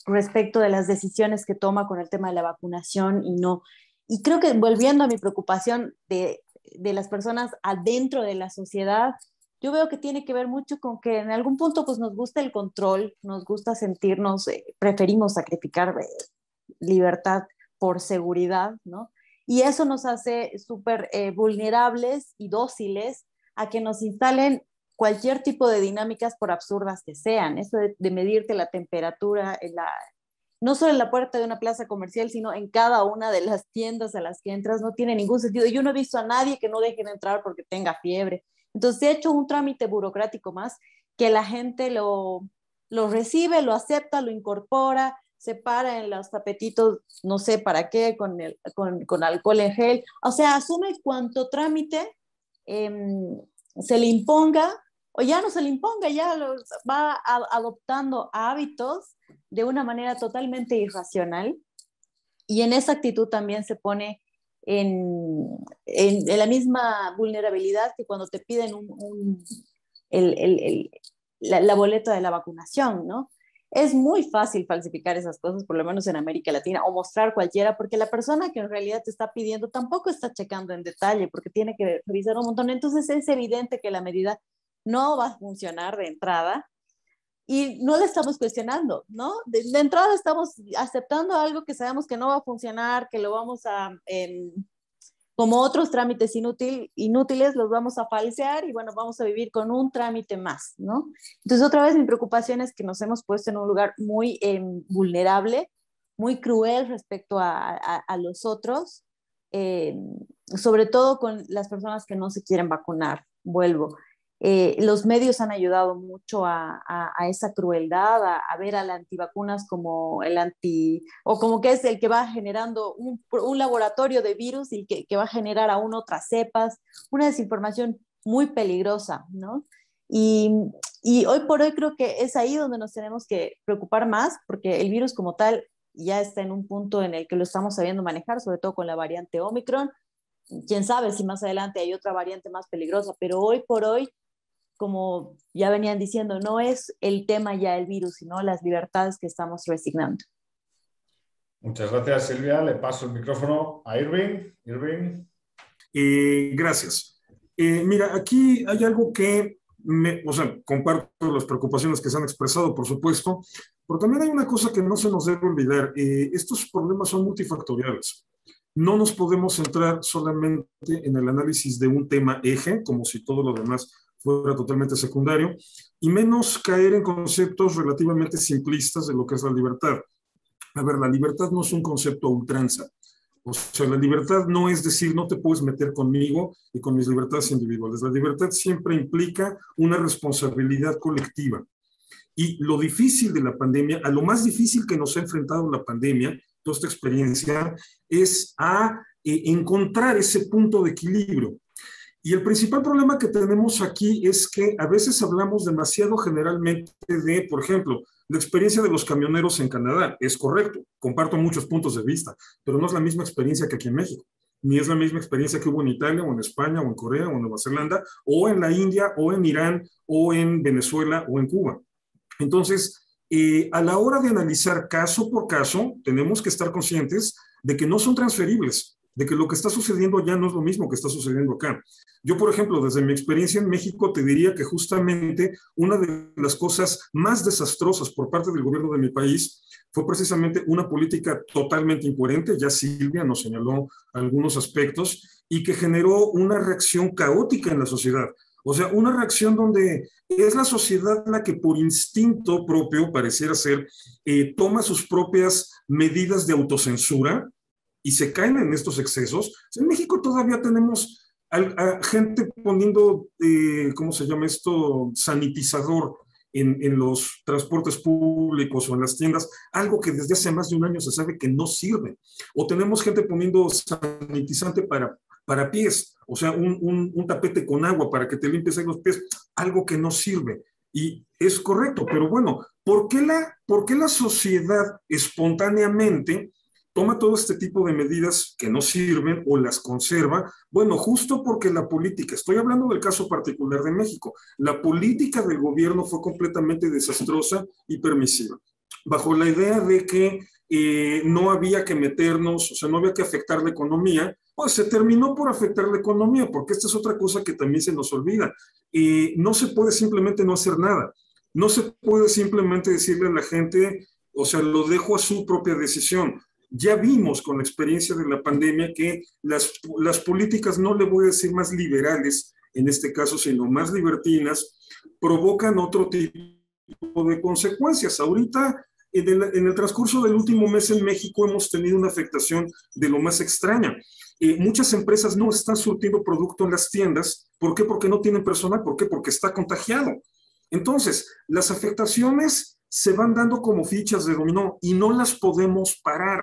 Respecto de las decisiones que toma con el tema de la vacunación y no. Y creo que volviendo a mi preocupación de las personas adentro de la sociedad, yo veo que tiene que ver mucho con que en algún punto pues nos gusta el control, nos gusta sentirnos, preferimos sacrificar libertad por seguridad, ¿no? Y eso nos hace súper vulnerables y dóciles a que nos instalen cualquier tipo de dinámicas por absurdas que sean. Eso de medirte la temperatura no solo en la puerta de una plaza comercial, sino en cada una de las tiendas a las que entras, no tiene ningún sentido. Yo no he visto a nadie que no dejen entrar porque tenga fiebre. Entonces, se ha hecho un trámite burocrático más que la gente lo recibe, lo acepta, lo incorpora, se para en los tapetitos, no sé para qué, con alcohol en gel. O sea, asume cuanto trámite se le imponga, o ya no se le imponga, ya va adoptando hábitos de una manera totalmente irracional, y en esa actitud también se pone en la misma vulnerabilidad que cuando te piden la boleta de la vacunación, ¿no? Es muy fácil falsificar esas cosas, por lo menos en América Latina, o mostrar cualquiera, porque la persona que en realidad te está pidiendo tampoco está checando en detalle, porque tiene que revisar un montón. Entonces es evidente que la medida no va a funcionar de entrada, y no le estamos cuestionando, ¿no? De entrada estamos aceptando algo que sabemos que no va a funcionar, que lo vamos a, como otros trámites inútiles, los vamos a falsear, y bueno, vamos a vivir con un trámite más, ¿no? Entonces, otra vez mi preocupación es que nos hemos puesto en un lugar muy vulnerable, muy cruel respecto a los otros, sobre todo con las personas que no se quieren vacunar. Vuelvo. Los medios han ayudado mucho a esa crueldad, a ver al antivacunas como o como que es el que va generando un laboratorio de virus, y que va a generar aún otras cepas, una desinformación muy peligrosa, ¿no? Y hoy por hoy creo que es ahí donde nos tenemos que preocupar más, porque el virus como tal ya está en un punto en el que lo estamos sabiendo manejar, sobre todo con la variante Omicron. Quién sabe si más adelante hay otra variante más peligrosa, pero hoy por hoy, como ya venían diciendo, no es el tema ya el virus, sino las libertades que estamos resignando. Muchas gracias, Silvia. Le paso el micrófono a Irving. Irving. Gracias. Mira, aquí hay algo que, comparto las preocupaciones que se han expresado, por supuesto, pero también hay una cosa que no se nos debe olvidar. Estos problemas son multifactoriales. No nos podemos centrar solamente en el análisis de un tema eje, como si todo lo demás fuera totalmente secundario, y menos caer en conceptos relativamente simplistas de lo que es la libertad. A ver, la libertad no es un concepto a ultranza. O sea, la libertad no es decir, no te puedes meter conmigo y con mis libertades individuales. La libertad siempre implica una responsabilidad colectiva. Y lo difícil de la pandemia, a lo más difícil que nos ha enfrentado la pandemia, toda esta experiencia, es a encontrar ese punto de equilibrio. Y el principal problema que tenemos aquí es que a veces hablamos demasiado generalmente de, por ejemplo, la experiencia de los camioneros en Canadá. Es correcto, comparto muchos puntos de vista, pero no es la misma experiencia que aquí en México, ni es la misma experiencia que hubo en Italia, o en España, o en Corea, o en Nueva Zelanda, o en la India, o en Irán, o en Venezuela, o en Cuba. Entonces, a la hora de analizar caso por caso, tenemos que estar conscientes de que no son transferibles, de que lo que está sucediendo ya no es lo mismo que está sucediendo acá. Yo, por ejemplo, desde mi experiencia en México, te diría que justamente una de las cosas más desastrosas por parte del gobierno de mi país fue precisamente una política totalmente incoherente, ya Silvia nos señaló algunos aspectos, y que generó una reacción caótica en la sociedad. O sea, una reacción donde es la sociedad la que por instinto propio, pareciera ser, toma sus propias medidas de autocensura y se caen en estos excesos. En México todavía tenemos a gente poniendo, ¿cómo se llama esto? Sanitizador en los transportes públicos o en las tiendas, algo que desde hace más de un año se sabe que no sirve. O tenemos gente poniendo sanitizante para pies, o sea, un tapete con agua para que te limpies ahí los pies, algo que no sirve. Y es correcto, pero bueno, ¿por qué la sociedad espontáneamente toma todo este tipo de medidas que no sirven o las conserva? Bueno, justo porque la política, estoy hablando del caso particular de México, la política del gobierno fue completamente desastrosa y permisiva, bajo la idea de que no había que meternos, o sea, no había que afectar la economía. Pues se terminó por afectar la economía, porque esta es otra cosa que también se nos olvida. No se puede simplemente no hacer nada. No se puede simplemente decirle a la gente, o sea, lo dejo a su propia decisión. Ya vimos con la experiencia de la pandemia que las políticas, no le voy a decir más liberales en este caso, sino más libertinas, provocan otro tipo de consecuencias. Ahorita, en el transcurso del último mes en México, hemos tenido una afectación de lo más extraña. Muchas empresas no están surtiendo producto en las tiendas. ¿Por qué? Porque no tienen personal. ¿Por qué? Porque está contagiado. Entonces, las afectaciones se van dando como fichas de dominó y no las podemos parar.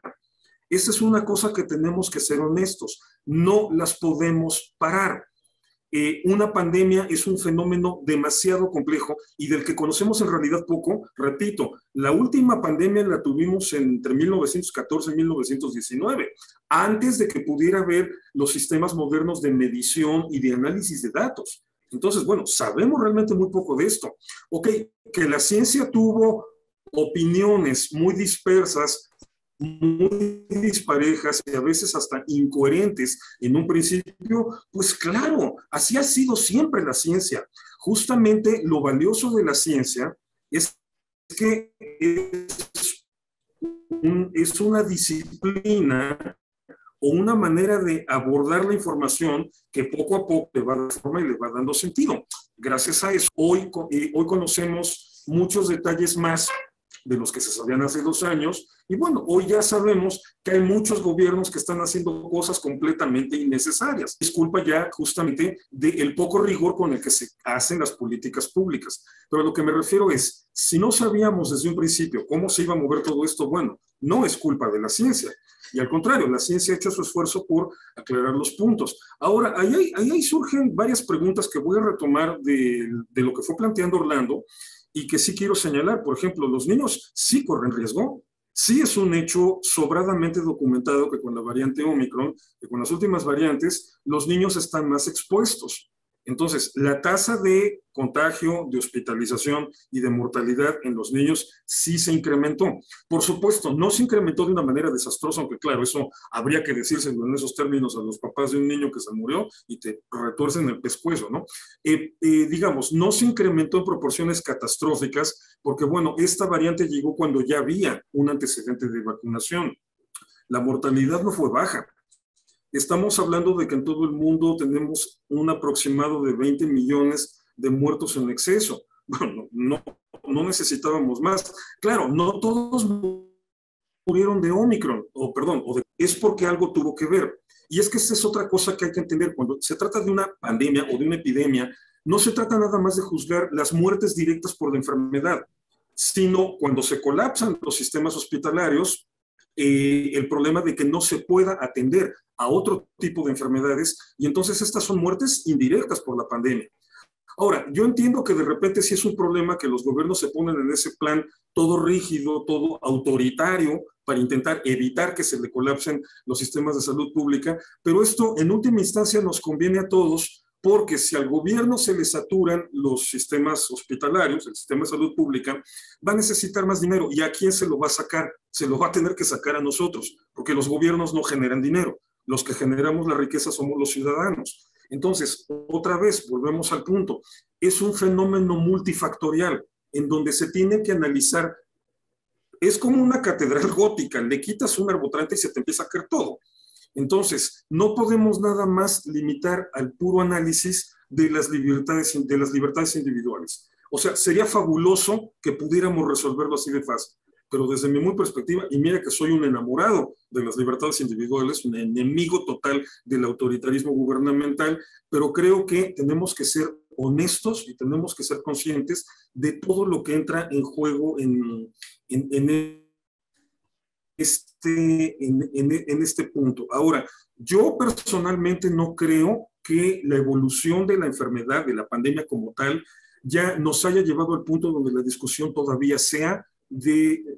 Esa es una cosa que tenemos que ser honestos. No las podemos parar. Una pandemia es un fenómeno demasiado complejo y del que conocemos en realidad poco. Repito, la última pandemia la tuvimos entre 1914 y 1919, antes de que pudiera haber los sistemas modernos de medición y de análisis de datos. Entonces, bueno, sabemos realmente muy poco de esto. Ok, que la ciencia tuvo opiniones muy dispersas, muy disparejas y a veces hasta incoherentes en un principio, pues claro, así ha sido siempre la ciencia. Justamente lo valioso de la ciencia es que es una disciplina o una manera de abordar la información que poco a poco le va dando forma y le va dando sentido. Gracias a eso, hoy conocemos muchos detalles más de los que se sabían hace 2 años, y bueno, hoy ya sabemos que hay muchos gobiernos que están haciendo cosas completamente innecesarias. Es culpa ya justamente del poco rigor con el que se hacen las políticas públicas. Pero a lo que me refiero es, si no sabíamos desde un principio cómo se iba a mover todo esto, bueno, no es culpa de la ciencia. Y al contrario, la ciencia ha hecho su esfuerzo por aclarar los puntos. Ahora, ahí surgen varias preguntas que voy a retomar de lo que fue planteando Orlando, y que sí quiero señalar. Por ejemplo, los niños sí corren riesgo. Sí es un hecho sobradamente documentado que con la variante Omicron, que con las últimas variantes, los niños están más expuestos. Entonces, la tasa de contagio, de hospitalización y de mortalidad en los niños sí se incrementó. Por supuesto, no se incrementó de una manera desastrosa, aunque claro, eso habría que decírselo en esos términos a los papás de un niño que se murió y te retuercen el pescuezo, ¿no? Digamos, no se incrementó en proporciones catastróficas porque, bueno, esta variante llegó cuando ya había un antecedente de vacunación. La mortalidad no fue baja. Estamos hablando de que en todo el mundo tenemos un aproximado de 20 millones de muertos en exceso. Bueno, no necesitábamos más. Claro, no todos murieron de Omicron, es porque algo tuvo que ver. Y es que esa es otra cosa que hay que entender. Cuando se trata de una pandemia o de una epidemia, no se trata nada más de juzgar las muertes directas por la enfermedad, sino cuando se colapsan los sistemas hospitalarios, el problema de que no se pueda atender a otro tipo de enfermedades, y entonces estas son muertes indirectas por la pandemia. Ahora, yo entiendo que de repente sí es un problema que los gobiernos se ponen en ese plan todo rígido, todo autoritario, para intentar evitar que se le colapsen los sistemas de salud pública, pero esto en última instancia nos conviene a todos, porque si al gobierno se le saturan los sistemas hospitalarios, el sistema de salud pública, va a necesitar más dinero. ¿Y a quién se lo va a sacar? Se lo va a tener que sacar a nosotros, porque los gobiernos no generan dinero. Los que generamos la riqueza somos los ciudadanos. Entonces, otra vez, volvemos al punto. Es un fenómeno multifactorial en donde se tiene que analizar. Es como una catedral gótica, le quitas un arbotrante y se te empieza a caer todo. Entonces, no podemos nada más limitar al puro análisis de las libertades individuales. O sea, sería fabuloso que pudiéramos resolverlo así de fácil, pero desde mi muy perspectiva, y mira que soy un enamorado de las libertades individuales, un enemigo total del autoritarismo gubernamental, pero creo que tenemos que ser honestos y tenemos que ser conscientes de todo lo que entra en juego en este punto. Ahora, yo personalmente no creo que la evolución de la enfermedad, de la pandemia como tal, ya nos haya llevado al punto donde la discusión todavía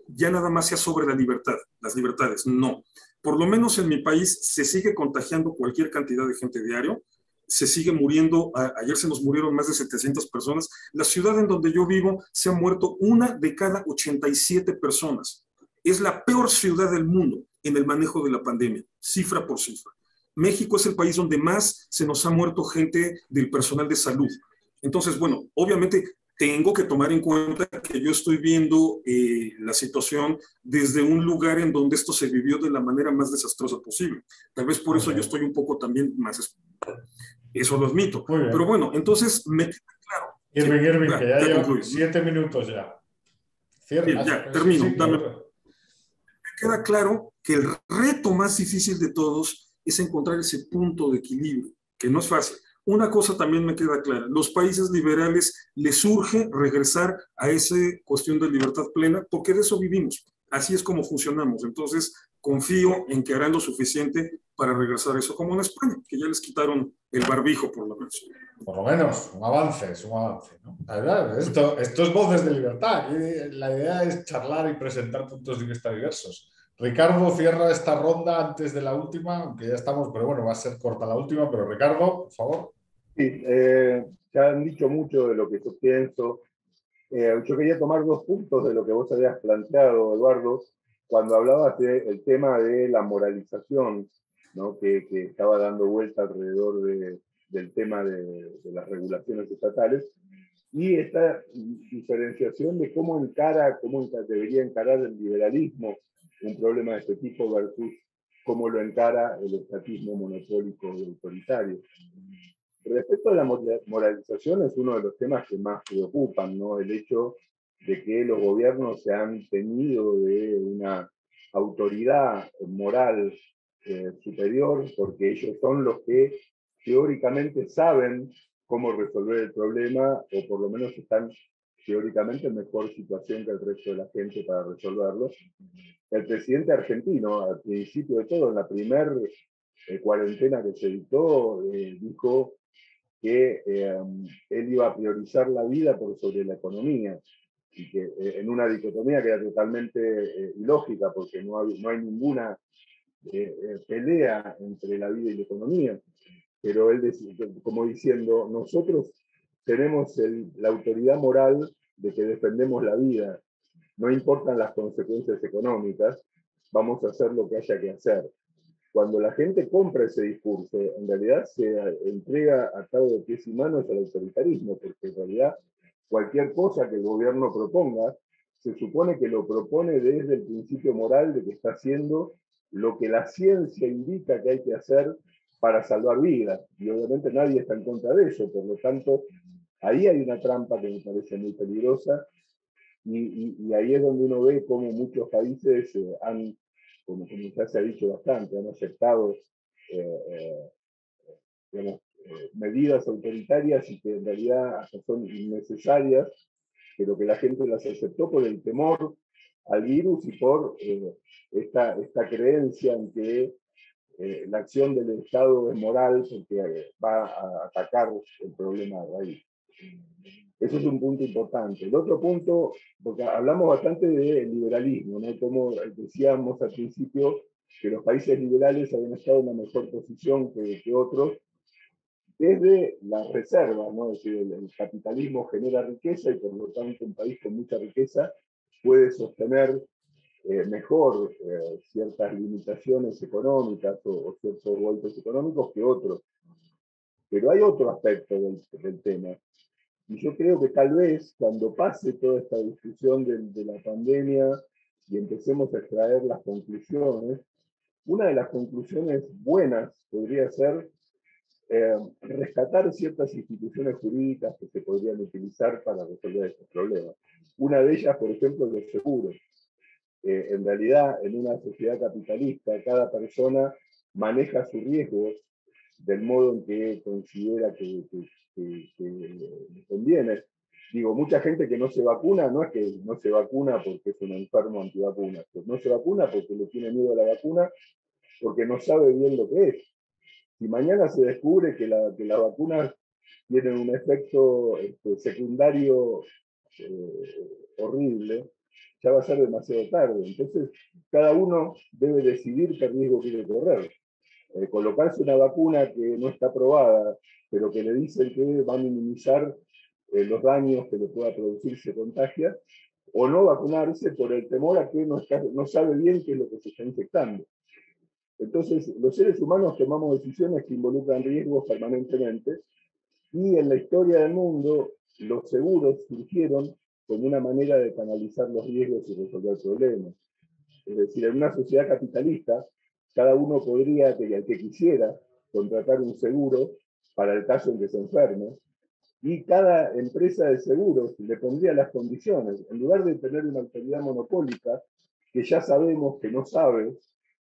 ya nada más sea sobre la libertad, las libertades. No. Por lo menos en mi país se sigue contagiando cualquier cantidad de gente diario, se sigue muriendo, ayer se nos murieron más de 700 personas. La ciudad en donde yo vivo se ha muerto 1 de cada 87 personas. Es la peor ciudad del mundo en el manejo de la pandemia, cifra por cifra. México es el país donde más se nos ha muerto gente del personal de salud. Entonces, bueno, obviamente tengo que tomar en cuenta que yo estoy viendo la situación desde un lugar en donde esto se vivió de la manera más desastrosa posible. Tal vez por eso yo estoy un poco también más... Eso lo admito. Pero bueno, entonces me queda claro. Irving, que ya llevan 7 minutos ya. Cierra, ya, termino. Me queda claro que el reto más difícil de todos es encontrar ese punto de equilibrio, que no es fácil. Una cosa también me queda clara, los países liberales les urge regresar a esa cuestión de libertad plena, porque de eso vivimos, así es como funcionamos. Entonces, confío en que harán lo suficiente para regresar a eso, como en España, que ya les quitaron el barbijo, por lo menos. Por lo menos, un avance, es un avance, ¿no? Esto es Voces de Libertad. La idea es charlar y presentar puntos de vista diversos. Ricardo cierra esta ronda antes de la última, aunque ya estamos, pero bueno, va a ser corta la última, pero Ricardo, por favor. Sí, ya han dicho mucho de lo que yo pienso. Yo quería tomar 2 puntos de lo que vos habías planteado, Eduardo, cuando hablabas del tema de la moralización, ¿no? que estaba dando vuelta alrededor del tema de las regulaciones estatales, y esta diferenciación de cómo debería encarar el liberalismo un problema de este tipo versus cómo lo encara el estatismo monopólico y autoritario. Respecto a la moralización, es uno de los temas que más preocupan, ¿no? El hecho de que los gobiernos se han tenido de una autoridad moral superior, porque ellos son los que teóricamente saben cómo resolver el problema, o por lo menos están teóricamente en mejor situación que el resto de la gente para resolverlo. El presidente argentino, al principio de todo, en la primera cuarentena que se dictó, dijo que él iba a priorizar la vida por sobre la economía, y que en una dicotomía que era totalmente ilógica, porque no hay ninguna pelea entre la vida y la economía, pero él decía, como diciendo, nosotros tenemos la autoridad moral de que defendemos la vida, no importan las consecuencias económicas, vamos a hacer lo que haya que hacer. Cuando la gente compra ese discurso, en realidad se entrega atado de pies y manos al autoritarismo, porque en realidad cualquier cosa que el gobierno proponga, se supone que lo propone desde el principio moral de que está haciendo lo que la ciencia indica que hay que hacer para salvar vidas. Y obviamente nadie está en contra de eso, por lo tanto, Ahí hay una trampa que me parece muy peligrosa, y ahí es donde uno ve cómo muchos países han, como ya se ha dicho bastante, han aceptado digamos, medidas autoritarias y que en realidad hasta son innecesarias, pero que la gente las aceptó por el temor al virus y por esta creencia en que la acción del Estado es moral porque va a atacar el problema de raíz. Eso es un punto importante. El otro punto, porque hablamos bastante de liberalismo, ¿no? Como decíamos al principio, que los países liberales habían estado en una mejor posición que otros, desde las reservas, ¿no? Es decir, el capitalismo genera riqueza y por lo tanto un país con mucha riqueza puede sostener mejor ciertas limitaciones económicas o ciertos golpes económicos que otros. Pero hay otro aspecto del tema. Y yo creo que tal vez cuando pase toda esta discusión de la pandemia y empecemos a extraer las conclusiones, una de las conclusiones buenas podría ser rescatar ciertas instituciones jurídicas que se podrían utilizar para resolver estos problemas. Una de ellas, por ejemplo, los seguros. En realidad, en una sociedad capitalista, cada persona maneja su riesgo del modo en que considera que le conviene. Digo, mucha gente que no se vacuna, no es que no se vacuna porque es un enfermo antivacunas, pues no se vacuna porque le tiene miedo a la vacuna, porque no sabe bien lo que es. Si mañana se descubre que las vacunas tienen un efecto secundario horrible, ya va a ser demasiado tarde. Entonces, cada uno debe decidir qué riesgo quiere correr. Colocarse una vacuna que no está aprobada, pero que le dicen que va a minimizar los daños que le pueda producir si se contagia, o no vacunarse por el temor a que no sabe bien qué es lo que se está infectando. Entonces, los seres humanos tomamos decisiones que involucran riesgos permanentemente, y en la historia del mundo los seguros surgieron como una manera de canalizar los riesgos y resolver problemas. Es decir, en una sociedad capitalista, cada uno podría, el que quisiera, contratar un seguro para el caso en que se enferme, y cada empresa de seguros le pondría las condiciones. En lugar de tener una autoridad monopólica, que ya sabemos que no sabe,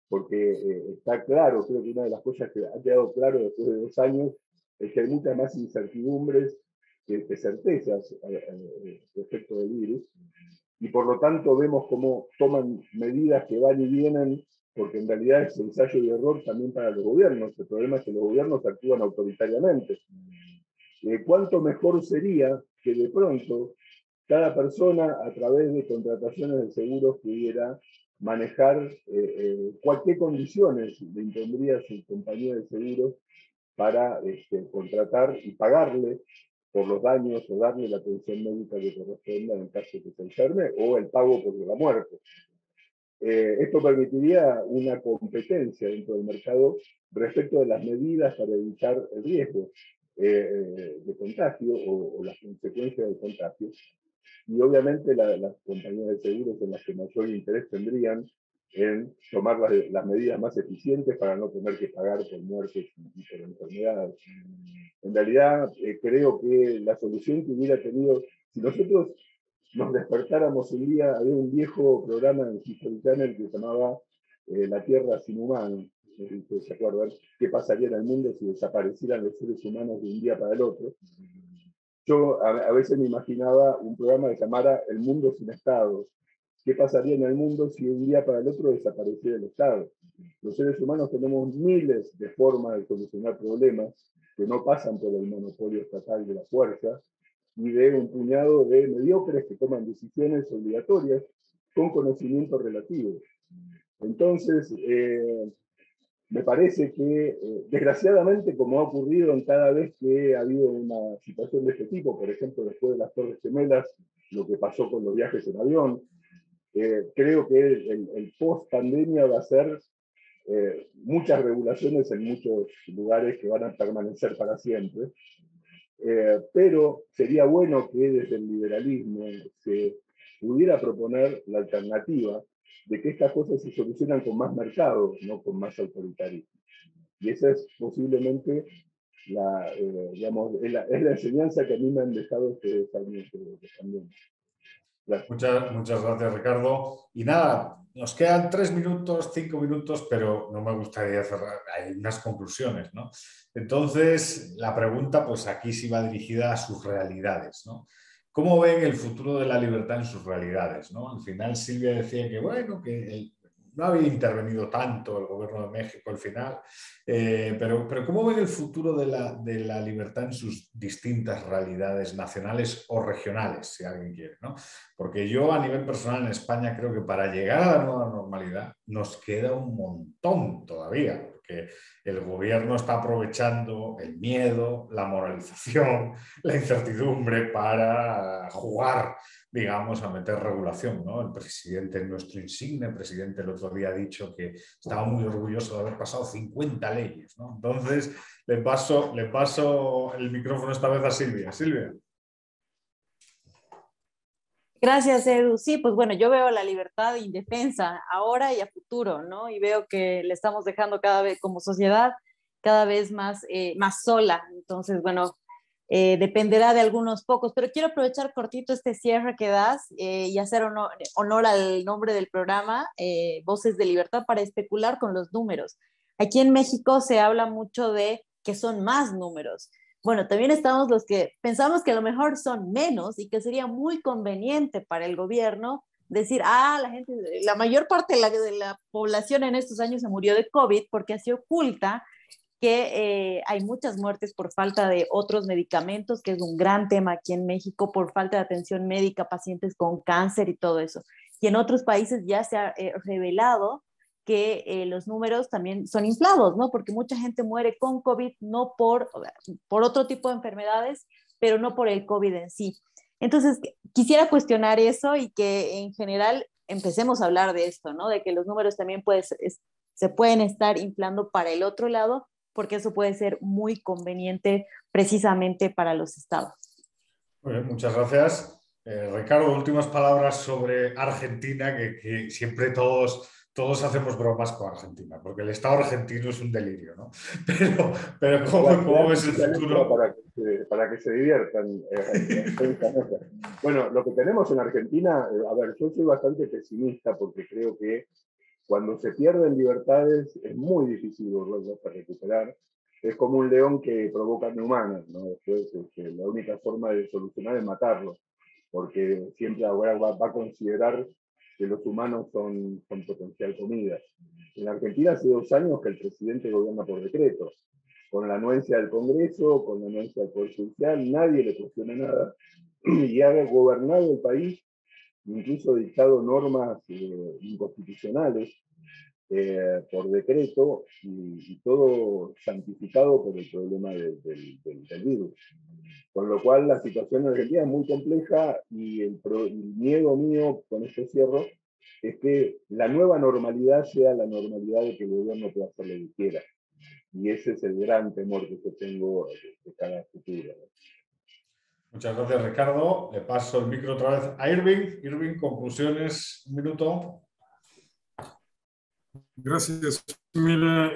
porque está claro, creo que una de las cosas que ha quedado claro después de 2 años, es que hay muchas más incertidumbres que certezas respecto del virus, y por lo tanto vemos cómo toman medidas que van y vienen, porque en realidad es ensayo y error también para los gobiernos. El problema es que los gobiernos actúan autoritariamente. ¿Cuánto mejor sería que de pronto cada persona, a través de contrataciones de seguros, pudiera manejar qué condiciones le impondría su compañía de seguros para contratar y pagarle por los daños o darle la atención médica que corresponda en el caso de que se enferme, o el pago por la muerte? Esto permitiría una competencia dentro del mercado respecto de las medidas para evitar el riesgo de contagio o las consecuencias del contagio. Y obviamente las compañías de seguros son las que mayor interés tendrían en tomar las medidas más eficientes para no tener que pagar por muertes y por enfermedades. En realidad, creo que la solución que hubiera tenido, si nosotros nos despertáramos un día, había un viejo programa en History Channel que se llamaba La Tierra sin humanos. ¿Se acuerdan? ¿Qué pasaría en el mundo si desaparecieran los seres humanos de un día para el otro? Yo a veces me imaginaba un programa que se llamara El Mundo sin Estado. ¿Qué pasaría en el mundo si de un día para el otro desapareciera el Estado? Los seres humanos tenemos miles de formas de solucionar problemas que no pasan por el monopolio estatal de la fuerza y de un puñado de mediocres que toman decisiones obligatorias con conocimiento relativo. Entonces, me parece que, desgraciadamente, como ha ocurrido en cada vez que ha habido una situación de este tipo, por ejemplo, después de las Torres Gemelas, lo que pasó con los viajes en avión, creo que el post-pandemia va a ser muchas regulaciones en muchos lugares que van a permanecer para siempre, pero sería bueno que desde el liberalismo se pudiera proponer la alternativa de que estas cosas se solucionan con más mercado, no con más autoritarismo. Y esa es posiblemente digamos, es la enseñanza que a mí me han dejado estos años también. Muchas gracias, Ricardo. Y nada, nos quedan 3 minutos, 5 minutos, pero no me gustaría cerrar. Hay unas conclusiones, ¿no? Entonces, la pregunta, pues aquí sí va dirigida a sus realidades, ¿no? ¿Cómo ven el futuro de la libertad en sus realidades, ¿no? Al final, Silvia decía que, bueno, que no había intervenido tanto el gobierno de México al final, pero ¿cómo ven el futuro de la libertad en sus distintas realidades nacionales o regionales, si alguien quiere, ¿no? Porque yo a nivel personal en España creo que para llegar a la nueva normalidad nos queda un montón todavía, porque el gobierno está aprovechando el miedo, la moralización, la incertidumbre para jugar, digamos, a meter regulación, ¿no? El presidente, nuestro insigne presidente, el otro día ha dicho que estaba muy orgulloso de haber pasado 50 leyes, ¿no? Entonces, le paso el micrófono esta vez a Silvia. Silvia. Gracias, Edu. Sí, pues bueno, yo veo la libertad indefensa ahora y a futuro, ¿no? Y veo que le estamos dejando cada vez, como sociedad, cada vez más, más sola. Entonces, bueno, dependerá de algunos pocos, pero quiero aprovechar cortito este cierre que das y hacer honor al nombre del programa, Voces de Libertad, para especular con los números. Aquí en México se habla mucho de que son más números. Bueno, también estamos los que pensamos que a lo mejor son menos y que sería muy conveniente para el gobierno decir, la mayor parte de la población en estos años se murió de COVID porque así oculta que hay muchas muertes por falta de otros medicamentos, que es un gran tema aquí en México, por falta de atención médica, pacientes con cáncer y todo eso. Y en otros países ya se ha revelado que los números también son inflados, ¿no? Porque mucha gente muere con COVID, no por otro tipo de enfermedades, pero no por el COVID en sí. Entonces, quisiera cuestionar eso y que en general empecemos a hablar de esto, ¿no? De que los números también se pueden estar inflando para el otro lado, porque eso puede ser muy conveniente precisamente para los estados. Muy bien, muchas gracias. Ricardo, últimas palabras sobre Argentina, que siempre todos hacemos bromas con Argentina, porque el Estado argentino es un delirio, ¿no? Pero ¿cómo ves el futuro? Para que se diviertan. Bueno, lo que tenemos en Argentina, a ver, yo soy bastante pesimista porque creo que cuando se pierden libertades es muy difícil volverlas a recuperar. Es como un león que provoca neumanas, ¿no? Después, la única forma de solucionar es matarlo, porque siempre ahora va a considerar que los humanos son potencial comida. En Argentina hace 2 años que el presidente gobierna por decreto, con la anuencia del Congreso, con la anuencia del Poder Judicial, nadie le cuestiona nada, y ha gobernado el país, incluso dictado normas inconstitucionales por decreto, y todo santificado por el problema del virus. Con lo cual la situación en Argentina es muy compleja y el miedo mío, con este cierre, es que la nueva normalidad sea la normalidad de que el gobierno pueda hacer lo que quiera. Y ese es el gran temor que yo tengo de cada futuro. Muchas gracias, Ricardo. Le paso el micro otra vez a Irving. Irving, conclusiones, 1 minuto. Gracias. Mira,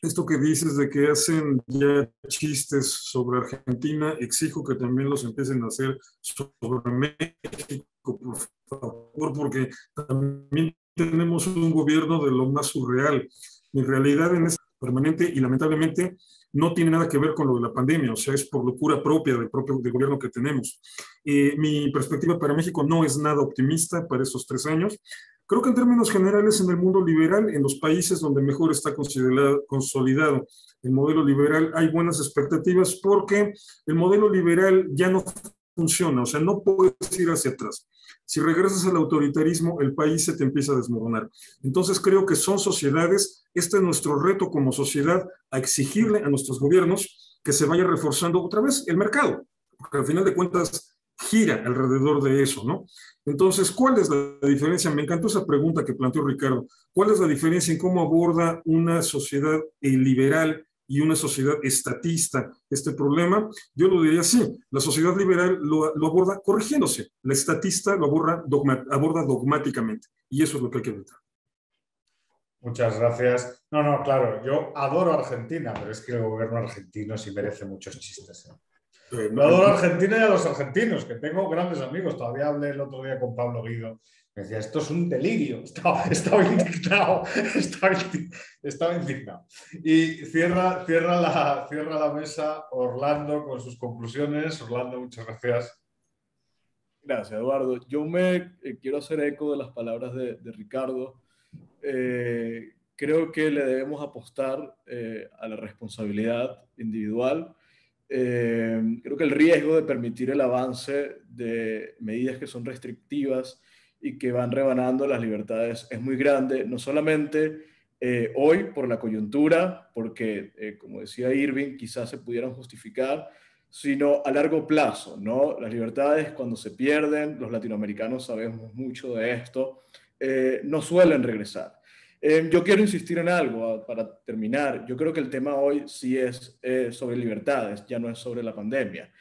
esto que dices de que hacen ya chistes sobre Argentina, exijo que también los empiecen a hacer sobre México, por favor, porque también tenemos un gobierno de lo más surreal. Mi realidad en este permanente y lamentablemente no tiene nada que ver con lo de la pandemia, o sea, es por locura propia del gobierno que tenemos. Mi perspectiva para México no es nada optimista para estos 3 años. Creo que en términos generales en el mundo liberal, en los países donde mejor está consolidado el modelo liberal, hay buenas expectativas porque el modelo liberal ya no funciona, o sea, no puedes ir hacia atrás. Si regresas al autoritarismo, el país se te empieza a desmoronar. Entonces creo que son sociedades, este es nuestro reto como sociedad, a exigirle a nuestros gobiernos que se vaya reforzando otra vez el mercado, porque al final de cuentas gira alrededor de eso, ¿no? Entonces, ¿cuál es la diferencia? Me encantó esa pregunta que planteó Ricardo. ¿Cuál es la diferencia en cómo aborda una sociedad liberal y una sociedad estatista este problema? Yo lo diría así, la sociedad liberal lo aborda corrigiéndose, la estatista lo aborda dogmáticamente, y eso es lo que hay que evitar. Muchas gracias. No, claro, yo adoro Argentina, pero es que el gobierno argentino sí merece muchos chistes. Yo adoro Argentina y a los argentinos, que tengo grandes amigos. Todavía hablé el otro día con Pablo Guido. Me decía, esto es un delirio. Estaba indignado. Estaba indignado. Y cierra la mesa Orlando con sus conclusiones. Orlando, muchas gracias. Gracias, Eduardo. Yo me quiero hacer eco de las palabras de Ricardo. Creo que le debemos apostar a la responsabilidad individual. Creo que el riesgo de permitir el avance de medidas que son restrictivas y que van rebanando las libertades es muy grande, no solamente hoy por la coyuntura, porque como decía Irving, quizás se pudieran justificar, sino a largo plazo, ¿no? Las libertades cuando se pierden, los latinoamericanos sabemos mucho de esto, no suelen regresar. Yo quiero insistir en algo para terminar. Yo creo que el tema hoy sí es sobre libertades, ya no es sobre la pandemia.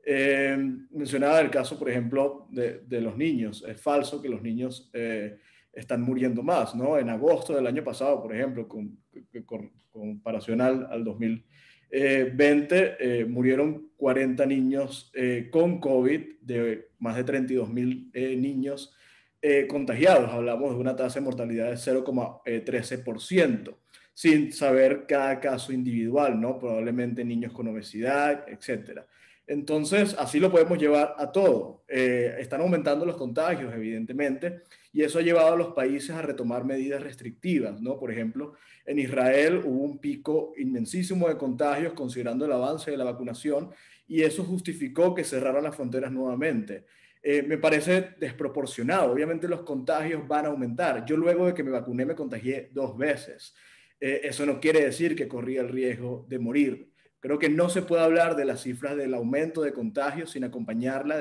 Mencionaba el caso, por ejemplo, de los niños. Es falso que los niños están muriendo más, ¿no? En agosto del año pasado, por ejemplo, con comparación al 2020, murieron 40 niños con COVID, de más de 32.000 niños contagiados. Hablamos de una tasa de mortalidad de 0,13%, sin saber cada caso individual, ¿no? Probablemente niños con obesidad, etcétera. Entonces, así lo podemos llevar a todo. Están aumentando los contagios, evidentemente, y eso ha llevado a los países a retomar medidas restrictivas, ¿no? Por ejemplo, en Israel hubo un pico inmensísimo de contagios considerando el avance de la vacunación, y eso justificó que cerraran las fronteras nuevamente. Me parece desproporcionado. Obviamente los contagios van a aumentar. Yo luego de que me vacuné me contagié 2 veces. Eso no quiere decir que corría el riesgo de morir. Creo que no se puede hablar de las cifras del aumento de contagios sin acompañarla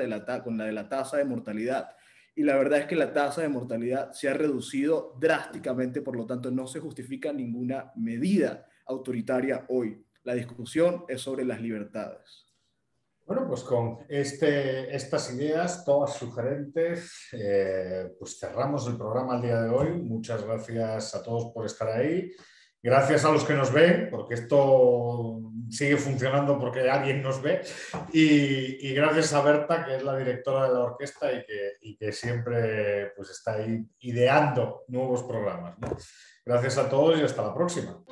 con la de la tasa de mortalidad. Y la verdad es que la tasa de mortalidad se ha reducido drásticamente, por lo tanto no se justifica ninguna medida autoritaria hoy. La discusión es sobre las libertades. Bueno, pues con estas ideas, todas sugerentes, pues cerramos el programa el día de hoy. Muchas gracias a todos por estar ahí. Gracias a los que nos ven, porque esto sigue funcionando porque alguien nos ve. Y gracias a Berta, que es la directora de la orquesta y que siempre pues, está ahí ideando nuevos programas, ¿no? Gracias a todos y hasta la próxima.